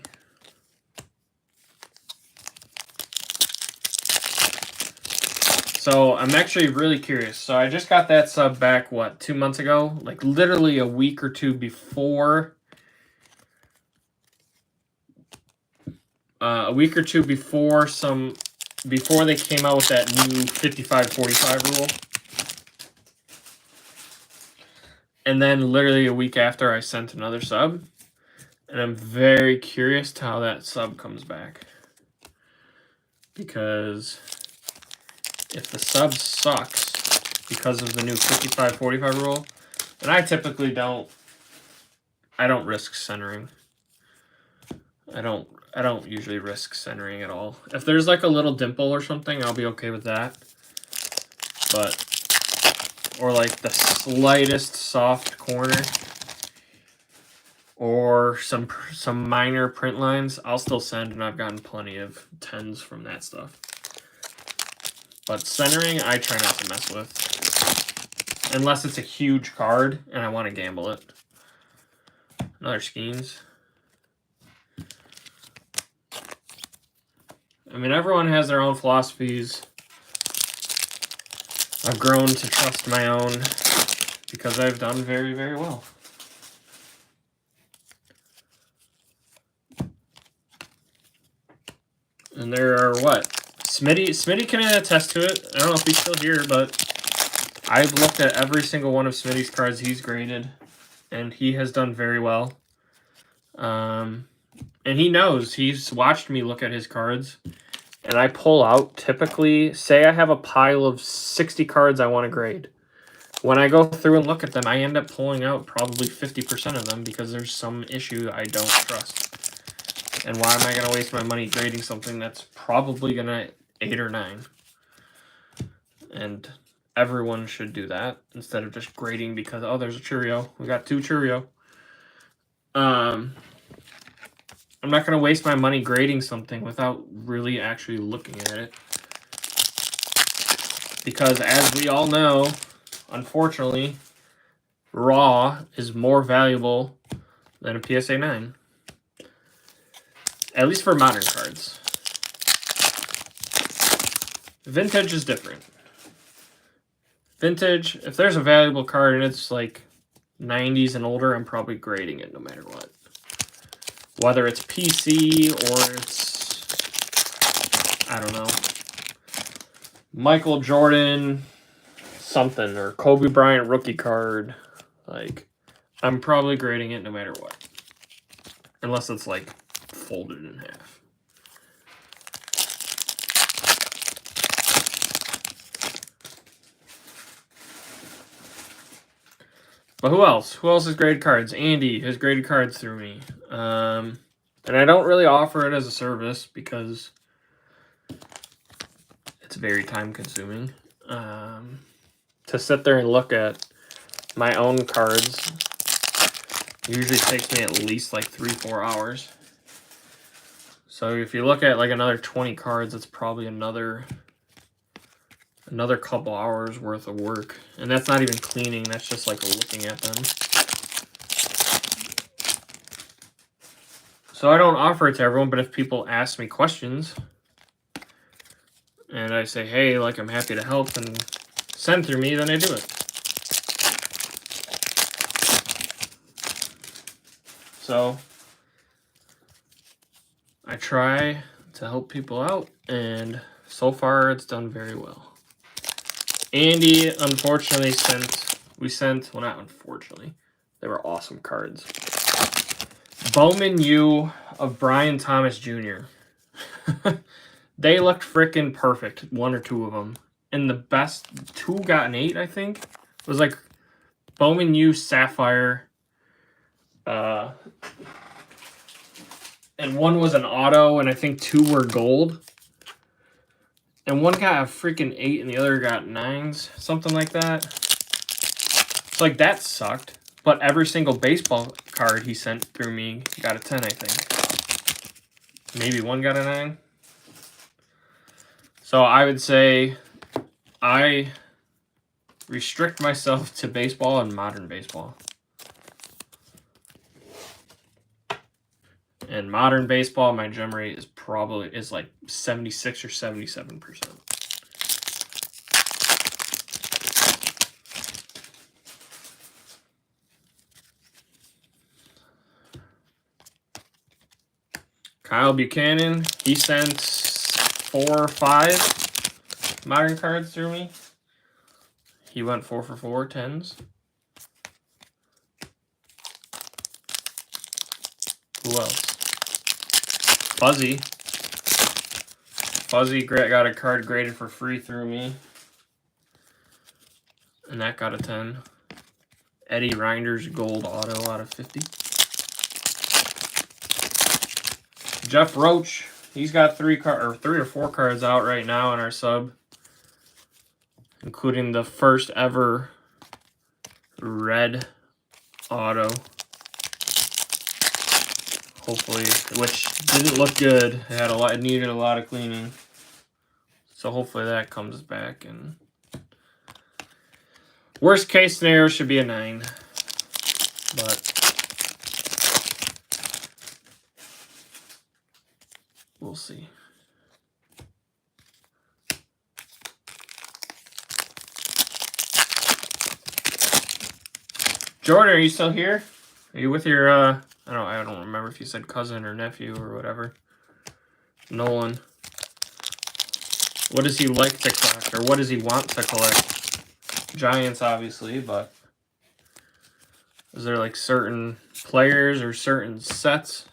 So I'm actually really curious. So I just got that sub back, what, 2 months ago? Like literally a week or two before. Before they came out with that new 55-45 rule. And then literally a week after I sent another sub. And I'm very curious to how that sub comes back. Because if the sub sucks because of the new 55-45 rule, then I typically don't risk centering. I don't usually risk centering at all. If there's like a little dimple or something, I'll be okay with that. or like the slightest soft corner, or some minor print lines, I'll still send, and I've gotten plenty of 10s from that stuff. But centering, I try not to mess with. Unless it's a huge card and I want to gamble it. Another Skeens. I mean, everyone has their own philosophies. I've grown to trust my own because I've done very, very well. And there are what? Smitty can attest to it. I don't know if he's still here, but I've looked at every single one of Smitty's cards he's graded, and he has done very well. And he knows. He's watched me look at his cards, and I pull out, typically, say I have a pile of 60 cards I want to grade. When I go through and look at them, I end up pulling out probably 50% of them because there's some issue I don't trust. And why am I going to waste my money grading something that's probably going to 8 or 9? And everyone should do that instead of just grading because, oh, there's a Cheerio. We got 2 Cheerio. I'm not going to waste my money grading something without really actually looking at it. Because as we all know, unfortunately, raw is more valuable than a PSA 9. At least for modern cards. Vintage is different. Vintage, if there's a valuable card and it's like 90s and older, I'm probably grading it no matter what. Whether it's PC or it's, I don't know, Michael Jordan something, or Kobe Bryant rookie card, like, I'm probably grading it no matter what. Unless it's like folded in half. But who else? Who else has graded cards? Andy has graded cards through me. And I don't really offer it as a service because it's very time consuming. To sit there and look at my own cards usually takes me at least like 3-4 hours. So if you look at like another 20 cards, it's probably another couple hours worth of work. And that's not even cleaning, that's just like looking at them. So I don't offer it to everyone, but if people ask me questions and I say, hey, like, I'm happy to help and send through me, then I do it. So I try to help people out, and so far it's done very well. Andy, unfortunately, well, not unfortunately, they were awesome cards. Bowman U of Brian Thomas Jr. They looked freaking perfect, 1 or 2 of them. And the best 2 got an 8, I think. It was like Bowman U Sapphire. And 1 was an auto, and I think 2 were gold. And 1 got a freaking 8 and the other got 9s, something like that. It's like, that sucked. But every single baseball card he sent through me got a 10, I think. Maybe 1 got a 9. So I would say I restrict myself to baseball and modern baseball. And modern baseball, my gem rate is like 76 or 77%. Kyle Buchanan, he sent 4 or 5 modern cards through me. He went 4 for 4, 10s. Who else? Fuzzy. Fuzzy got a card graded for free through me. And that got a 10. Eddie Reinders gold auto out of 50. Jeff Roach, he's got 3 or 4 cards out right now in our sub. including the first ever red auto. Hopefully, which didn't look good. It needed a lot of cleaning. So hopefully that comes back. And worst case scenario should be a 9. But we'll see. Jordan, are you still here? Are you with your I don't remember if you said cousin or nephew or whatever. Nolan. What does he like to collect, or what does he want to collect? Giants, obviously, but is there like certain players or certain sets?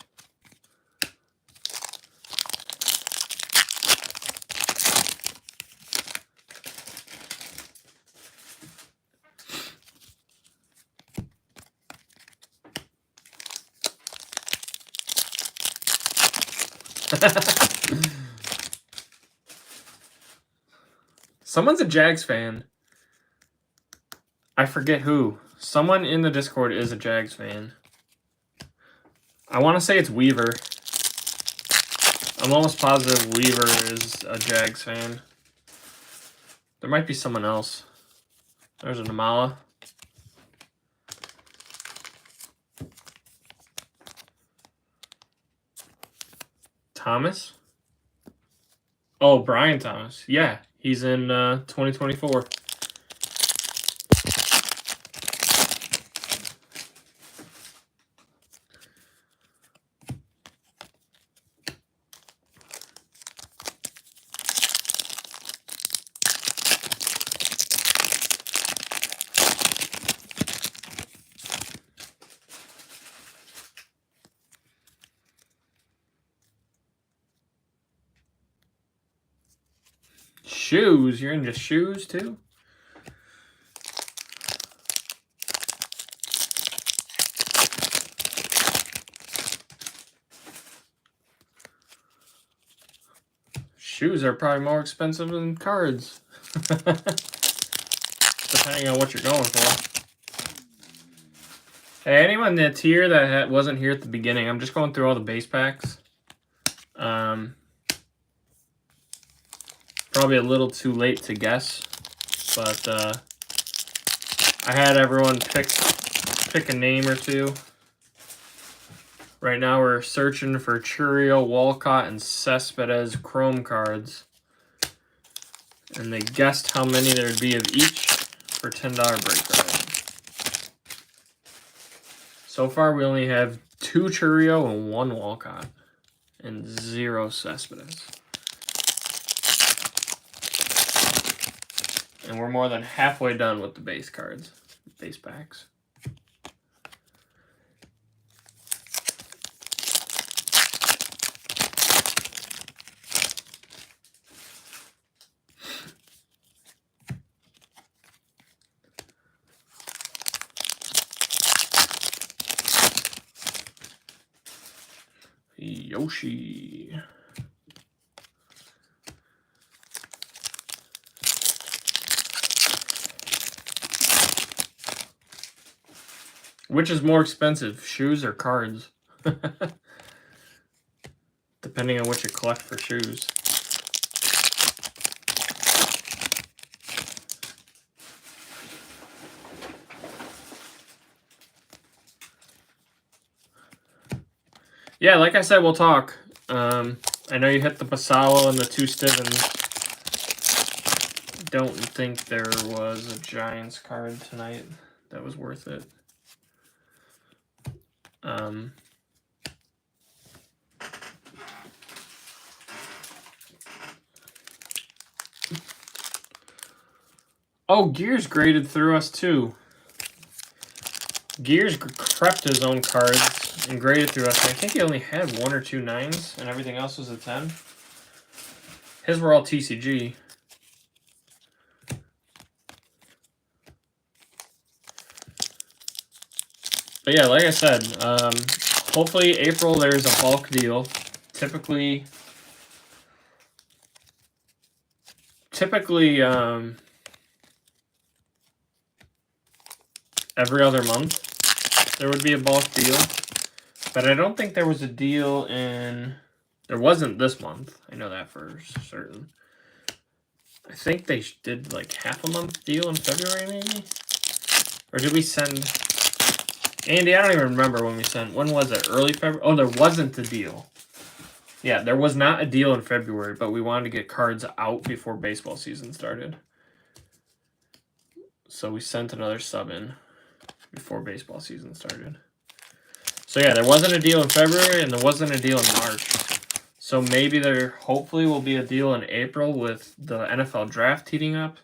Someone's a Jags fan. I forget who. Someone in the Discord is a Jags fan. I want to say it's Weaver. I'm almost positive Weaver is a Jags fan. There might be someone else. There's a Namala. Thomas? Oh, Brian Thomas. Yeah, he's in 2024. Shoes? You're into shoes too? Shoes are probably more expensive than cards. Depending on what you're going for. Hey, anyone that's here that wasn't here at the beginning, I'm just going through all the base packs. Probably a little too late to guess, but I had everyone pick a name or two. Right now we're searching for Churio, Walcott, and Cespedes Chrome cards. And they guessed how many there'd be of each for $10 break card. So far we only have 2 Churio and 1 Walcott. And 0 Cespedes. And we're more than halfway done with the base cards, base packs. Yoshi. Which is more expensive, shoes or cards? Depending on what you collect for shoes. Yeah, like I said, we'll talk. I know you hit the Basalo and the 2 Stivens. Don't think there was a Giants card tonight that was worth it. Oh, Gears graded through us too. Gears prepped his own cards and graded through us. I think he only had 1 or 2 9s and everything else was a 10. His were all TCG. But yeah, like I said, hopefully April there's a bulk deal. Typically, every other month there would be a bulk deal. But I don't think there was a deal in... There wasn't this month. I know that for certain. I think they did like half a month deal in February, maybe? Or did we send... Andy, I don't even remember when we sent... When was it? Early February? Oh, there wasn't a deal. Yeah, there was not a deal in February, but we wanted to get cards out before baseball season started. So we sent another sub in before baseball season started. So yeah, there wasn't a deal in February and there wasn't a deal in March. So maybe there hopefully will be a deal in April with the NFL draft heating up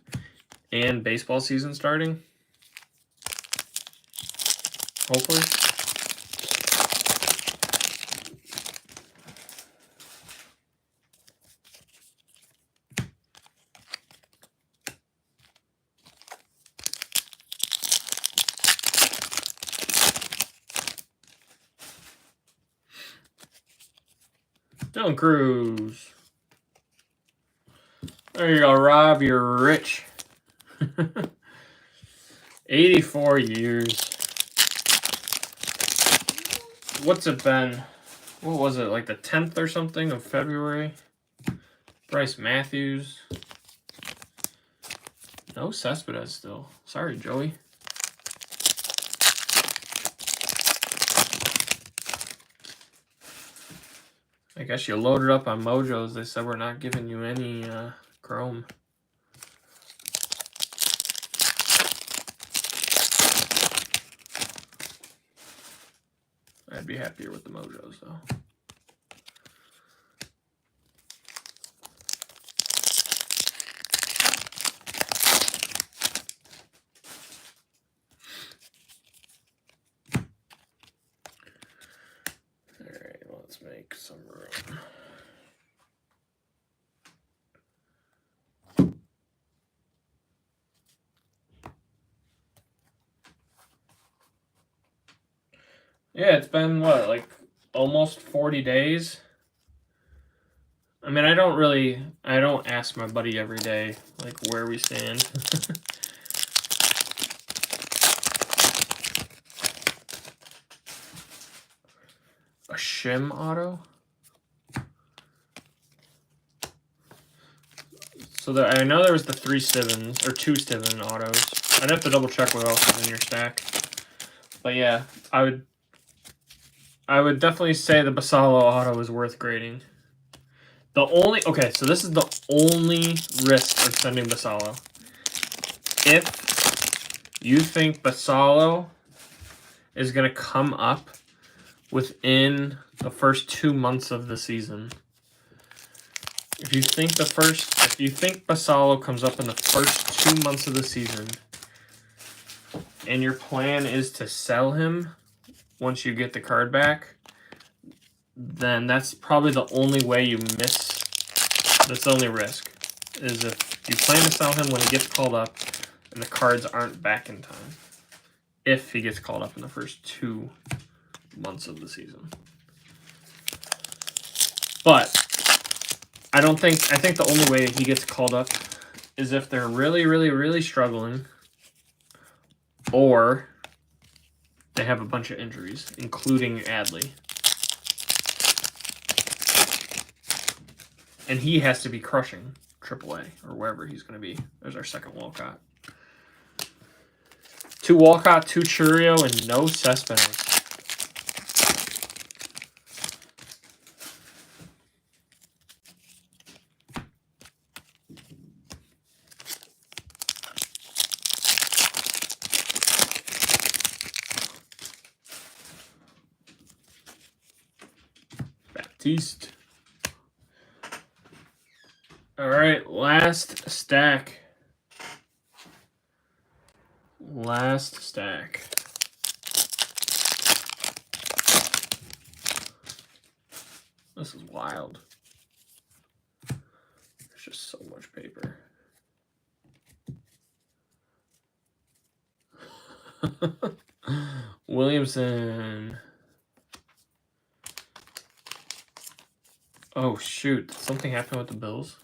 and baseball season starting. Hopefully. Dylan Cruz. There you go, Rob. You're rich. 84 years. What's it been? What was it, like the 10th or something of February? Bryce Matthews. No Cespedes still. Sorry, Joey. I guess you loaded up on Mojos. They said we're not giving you any Chrome. I'd be happier with the Mojos, though. All right, let's make some room. Yeah, it's been, what, like almost 40 days? I mean, I don't ask my buddy every day, like, where we stand. A Shim auto? So I know there was the 3 Stivens, or 2 Stiven autos. I'd have to double check what else is in your stack. But yeah, I would definitely say the Basallo auto is worth grading. Okay, so this is the only risk of sending Basallo. If you think Basallo is going to come up within the first 2 months of the season. If you think Basallo comes up in the first 2 months of the season, and your plan is to sell him once you get the card back, then that's probably the only way you miss. That's the only risk, is if you plan to sell him when he gets called up and the cards aren't back in time. If he gets called up in the first 2 months of the season. But I think the only way he gets called up is if they're really, really, really struggling, or they have a bunch of injuries, including Adley. And he has to be crushing AAA or wherever he's going to be. There's our second Walcott. 2 Walcott, 2 Churio, and no Cespedes. Baptiste. All right, last stack. Last stack. This is wild. There's just so much paper. Williamson. Oh, shoot. Did something happen with the Bills?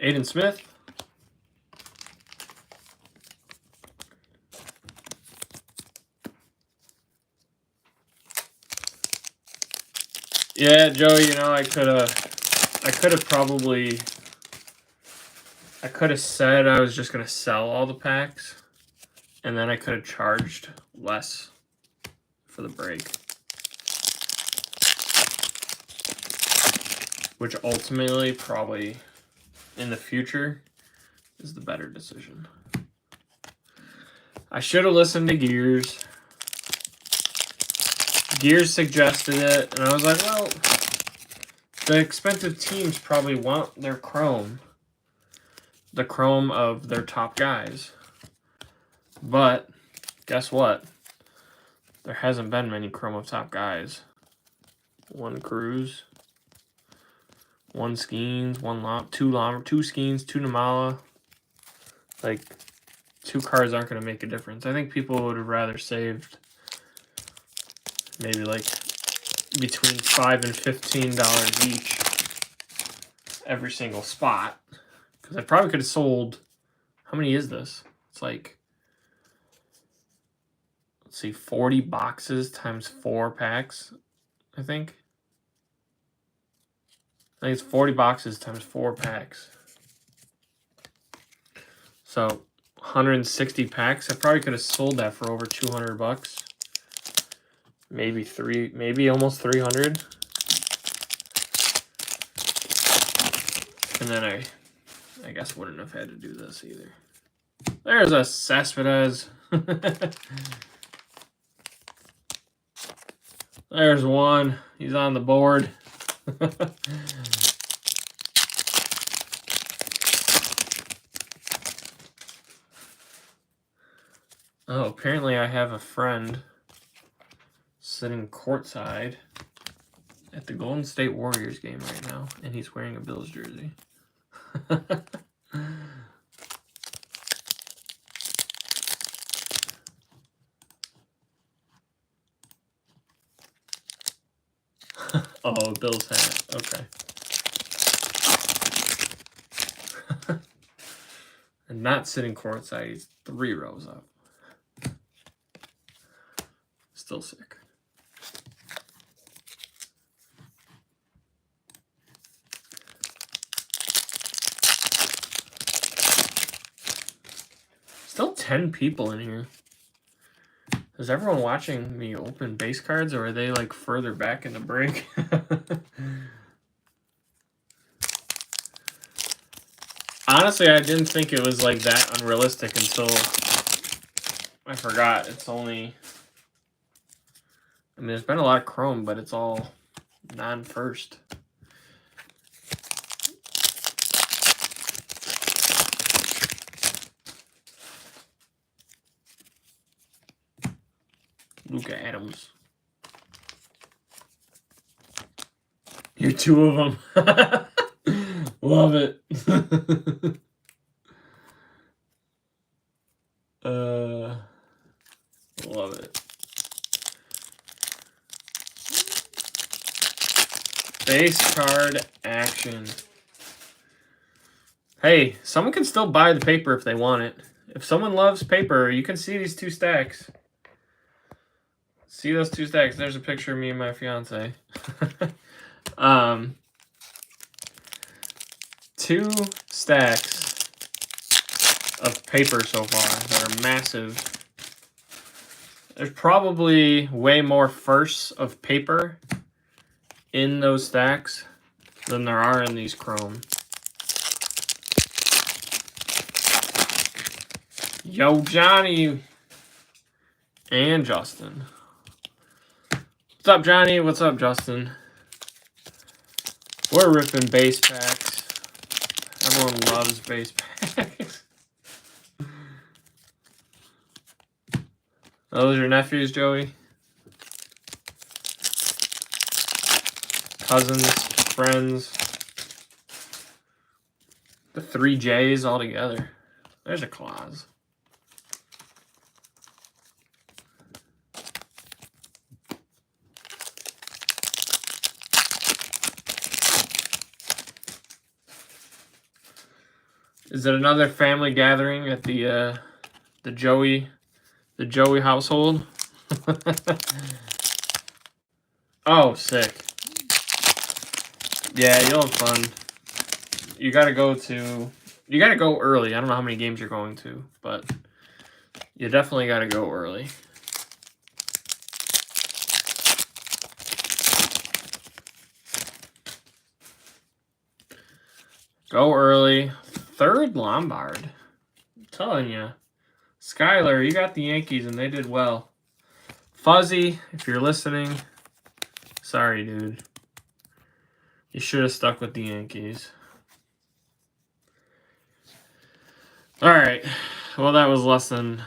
Aiden Smith. Yeah, Joe, you know, I could have said I was just going to sell all the packs, and then I could have charged less for the break. Which ultimately, probably, in the future, is the better decision. I should have listened to Gears. Gears suggested it, and I was like, well, the expensive teams probably want their chrome. The chrome of their top guys. But, guess what? There hasn't been many chrome of top guys. One Cruz. One Skeens, two Skeens, two Namala. Like, 2 cards aren't going to make a difference. I think people would have rather saved maybe like between $5 and $15 each every single spot. Because I probably could have sold, how many is this? It's like, let's see, 40 boxes times 4 packs, I think. I think it's 40 boxes times 4 packs. So 160 packs. I probably could have sold that for over $200. Maybe almost 300. And then I guess wouldn't have had to do this either. There's a Cespedes. There's one. He's on the board. Oh, apparently I have a friend sitting courtside at the Golden State Warriors game right now, and he's wearing a Bills jersey. Oh, Bills hat. Okay. And not sitting courtside, he's 3 rows up. Still sick. Still 10 people in here. Is everyone watching me open base cards, or are they like further back in the break? Honestly, I didn't think it was like that unrealistic until I forgot. It's only, I mean, there's been a lot of chrome, but it's all non-first. Luka Adams. You're 2 of them. Love it. Love it. Base card action. Hey, someone can still buy the paper if they want it. If someone loves paper, you can see these 2 stacks. See those 2 stacks? There's a picture of me and my fiance. 2 stacks of paper so far that are massive. There's probably way more firsts of paper in those stacks than there are in these chrome. Yo, Johnny and Justin. What's up, Johnny? What's up, Justin? We're ripping base packs. Everyone loves base packs. Those are your nephews, Joey? Cousins, friends. The 3 J's all together. There's a clause. Is it another family gathering at the Joey household? Oh, sick. Yeah, you'll have fun. You gotta go early. I don't know how many games you're going to, but you definitely gotta go early. Go early. Third Lombard. I'm telling you. Skyler, you got the Yankees, and they did well. Fuzzy, if you're listening, sorry, dude. You should have stuck with the Yankees. All right. Well, that was less than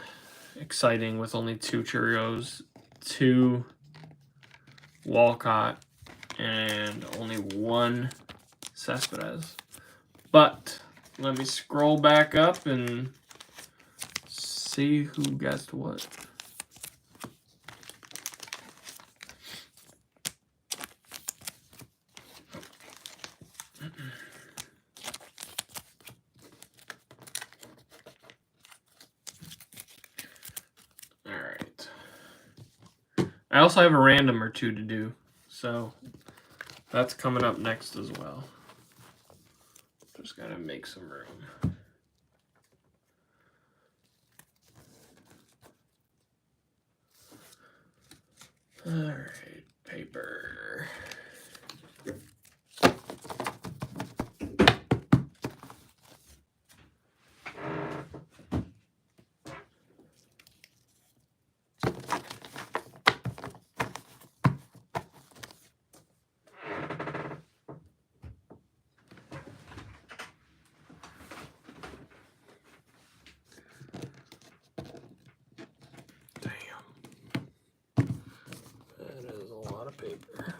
exciting with only 2 Cheerios, 2 Walcott, and only 1 Cespedes. But let me scroll back up and see who guessed what. All right. I also have a random or 2 to do, so that's coming up next as well. Just gotta make some room. All right, paper. Paper.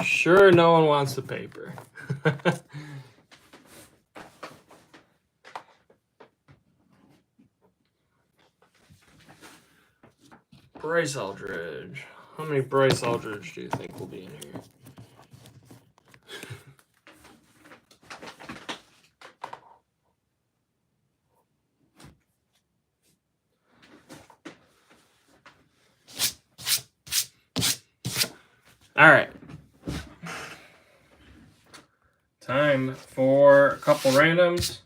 Sure, no one wants the paper. Bryce Aldridge. How many Bryce Aldridge do you think will be in here? All right. Time for a couple randoms.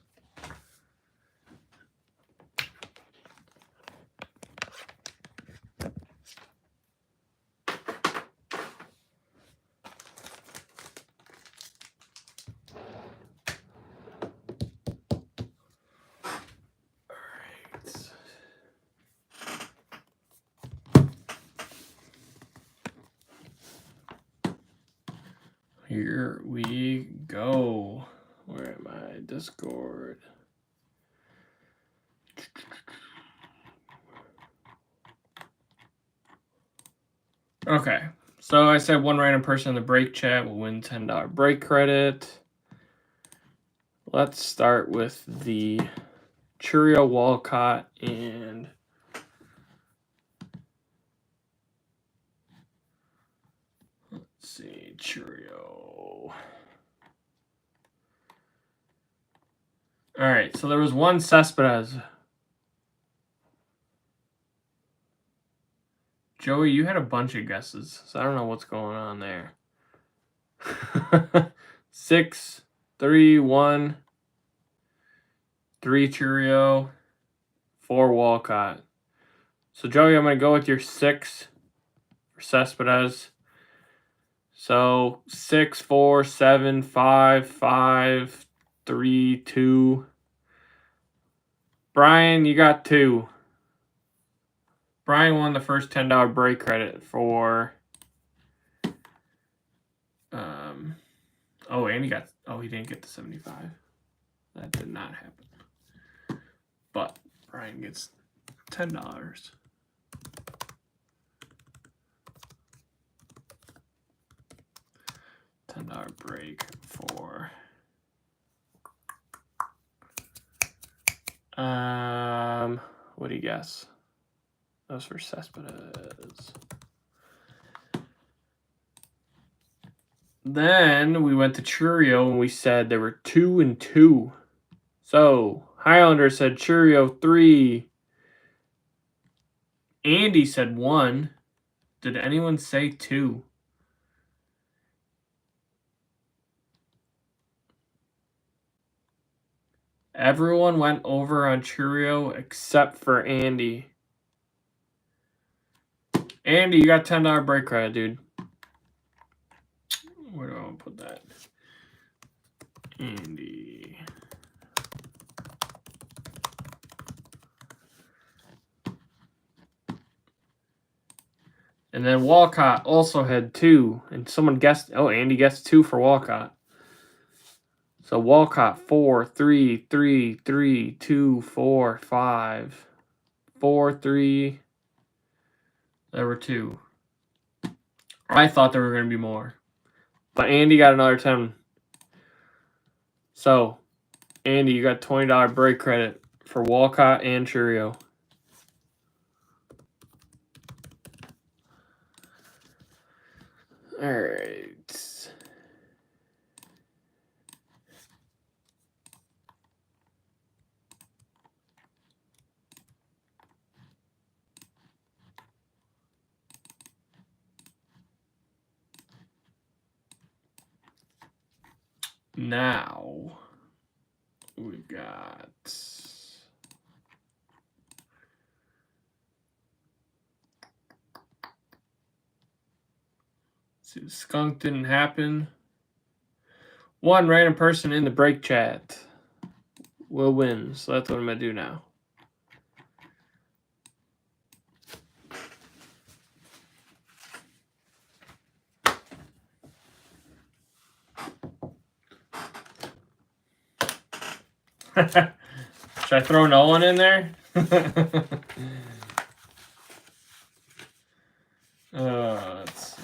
Here we go. Where am I? Discord. Okay. So I said one random person in the break chat will win $10 break credit. Let's start with the Cheerio Walcott and let's see, Cheerio. All right, so there was one Cespedes. Joey, you had a bunch of guesses, so I don't know what's going on there. 6, 3, 1, 3 Cheerio, 4 Walcott. So Joey, I'm gonna go with your 6 for Cespedes. So 6, 4, 7, 5, 5, 3, 2. Brian, you got 2. Brian won the first $10 break credit for. Oh, and he didn't get the 75. That did not happen. But Brian gets $10. $10 break for What do you guess? That was for Cespedes. Then we went to Churio and we said there were 2 and 2. So Highlander said Churio 3. Andy said 1. Did anyone say 2? Everyone went over on Churio except for Andy. Andy, you got $10 break credit, dude. Where do I want to put that? Andy. And then Walcott also had 2. And someone guessed, oh, Andy guessed 2 for Walcott. So Walcott 4, 3, 3, 3, 2, 4, 5. 4, 3. There were 2. I thought there were going to be more. But Andy got another 10. So, Andy, you got $20 break credit for Walcott and Churio. All right. Now, we got... See, the skunk didn't happen. One random person in the break chat will win. So that's what I'm going to do now. Should I throw Nolan in there? Let's see.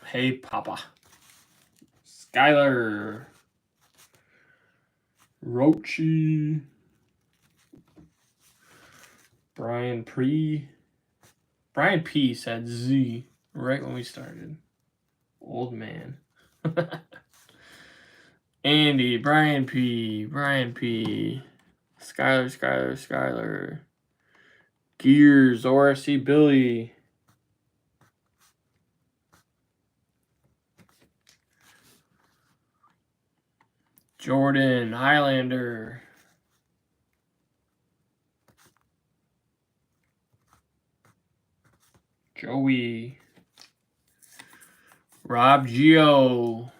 Hey, Papa. Skylar. Roachy. Brian P. Brian P said Z right when we started. Old man. Andy, Brian P. Skylar. Gears, ORC Billy. Jordan, Highlander. Joey. Rob Gio.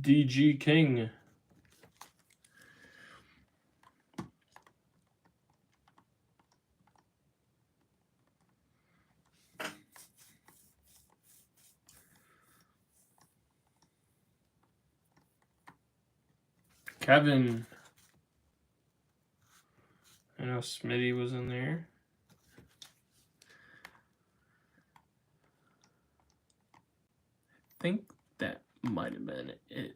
DG King. Kevin. I know Smitty was in there. I think that might have been it.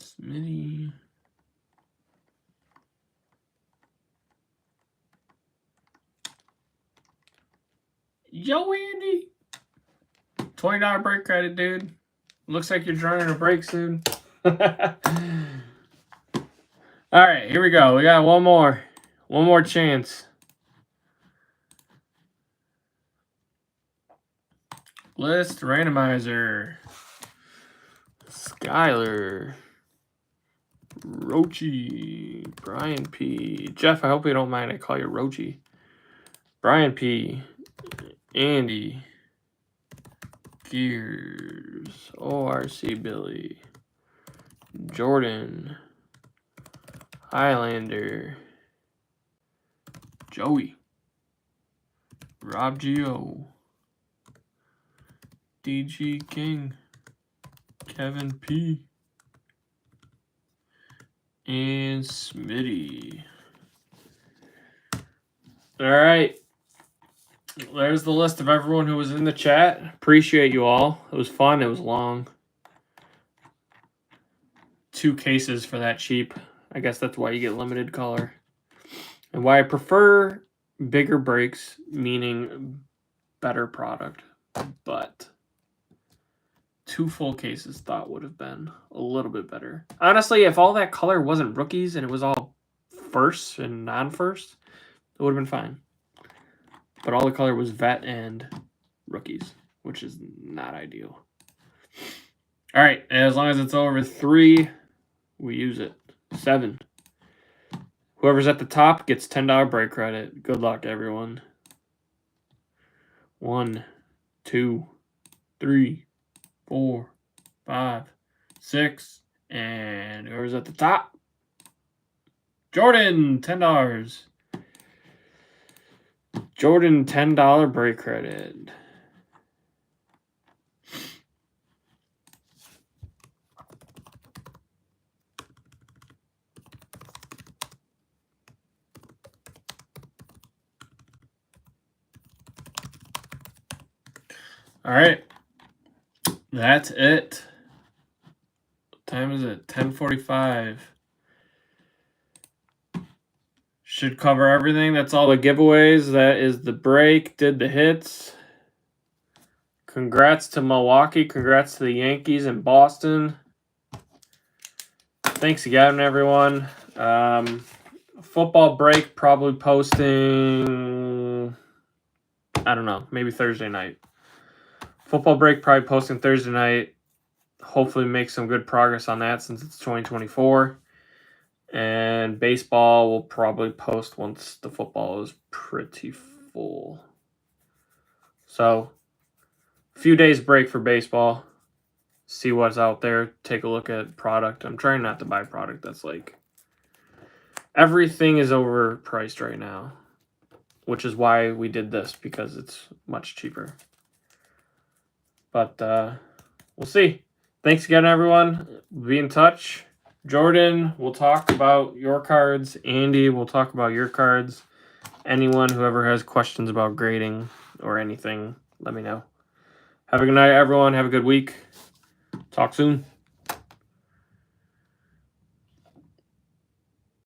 Smitty. Yo, Andy. $20 break credit, dude. Looks like you're running a break soon. All right, here we go. We got one more. One more chance. List randomizer. Skylar. Roachy. Brian P. Jeff, I hope you don't mind I call you Roachy. Brian P. Andy. Gears. ORC Billy. Jordan. Highlander. Joey. Rob Gio. DG King. Kevin P. And Smitty. All right. There's the list of everyone who was in the chat. Appreciate you all. It was fun. It was long. 2 cases for that cheap. I guess that's why you get limited color. And why I prefer bigger breaks, meaning better product. But 2 full cases thought would have been a little bit better. Honestly, if all that color wasn't rookies and it was all firsts and non-first, it would have been fine. But all the color was vet and rookies, which is not ideal. All right, as long as it's over 3, we use it. 7. Whoever's at the top gets $10 break credit. Good luck, everyone. 1, 2, 3, 4, 5, 6, and whoever's at the top? Jordan, $10. Jordan, $10 break credit. All right. That's it. What time is it? 10:45. Should cover everything. That's all the giveaways. That is the break. Did the hits. Congrats to Milwaukee. Congrats to the Yankees and Boston. Thanks again, everyone. Football break probably posting, I don't know, maybe Thursday night. Football break probably posting Thursday night. Hopefully make some good progress on that since it's 2024. And baseball will probably post once the football is pretty full. So, a few days break for baseball. See what's out there. Take a look at product. I'm trying not to buy product that's like... Everything is overpriced right now. Which is why we did this, because it's much cheaper. But we'll see. Thanks again, everyone. Be in touch. Jordan, we'll talk about your cards. Andy, we'll talk about your cards. Anyone, whoever has questions about grading or anything, let me know. Have a good night, everyone. Have a good week. Talk soon.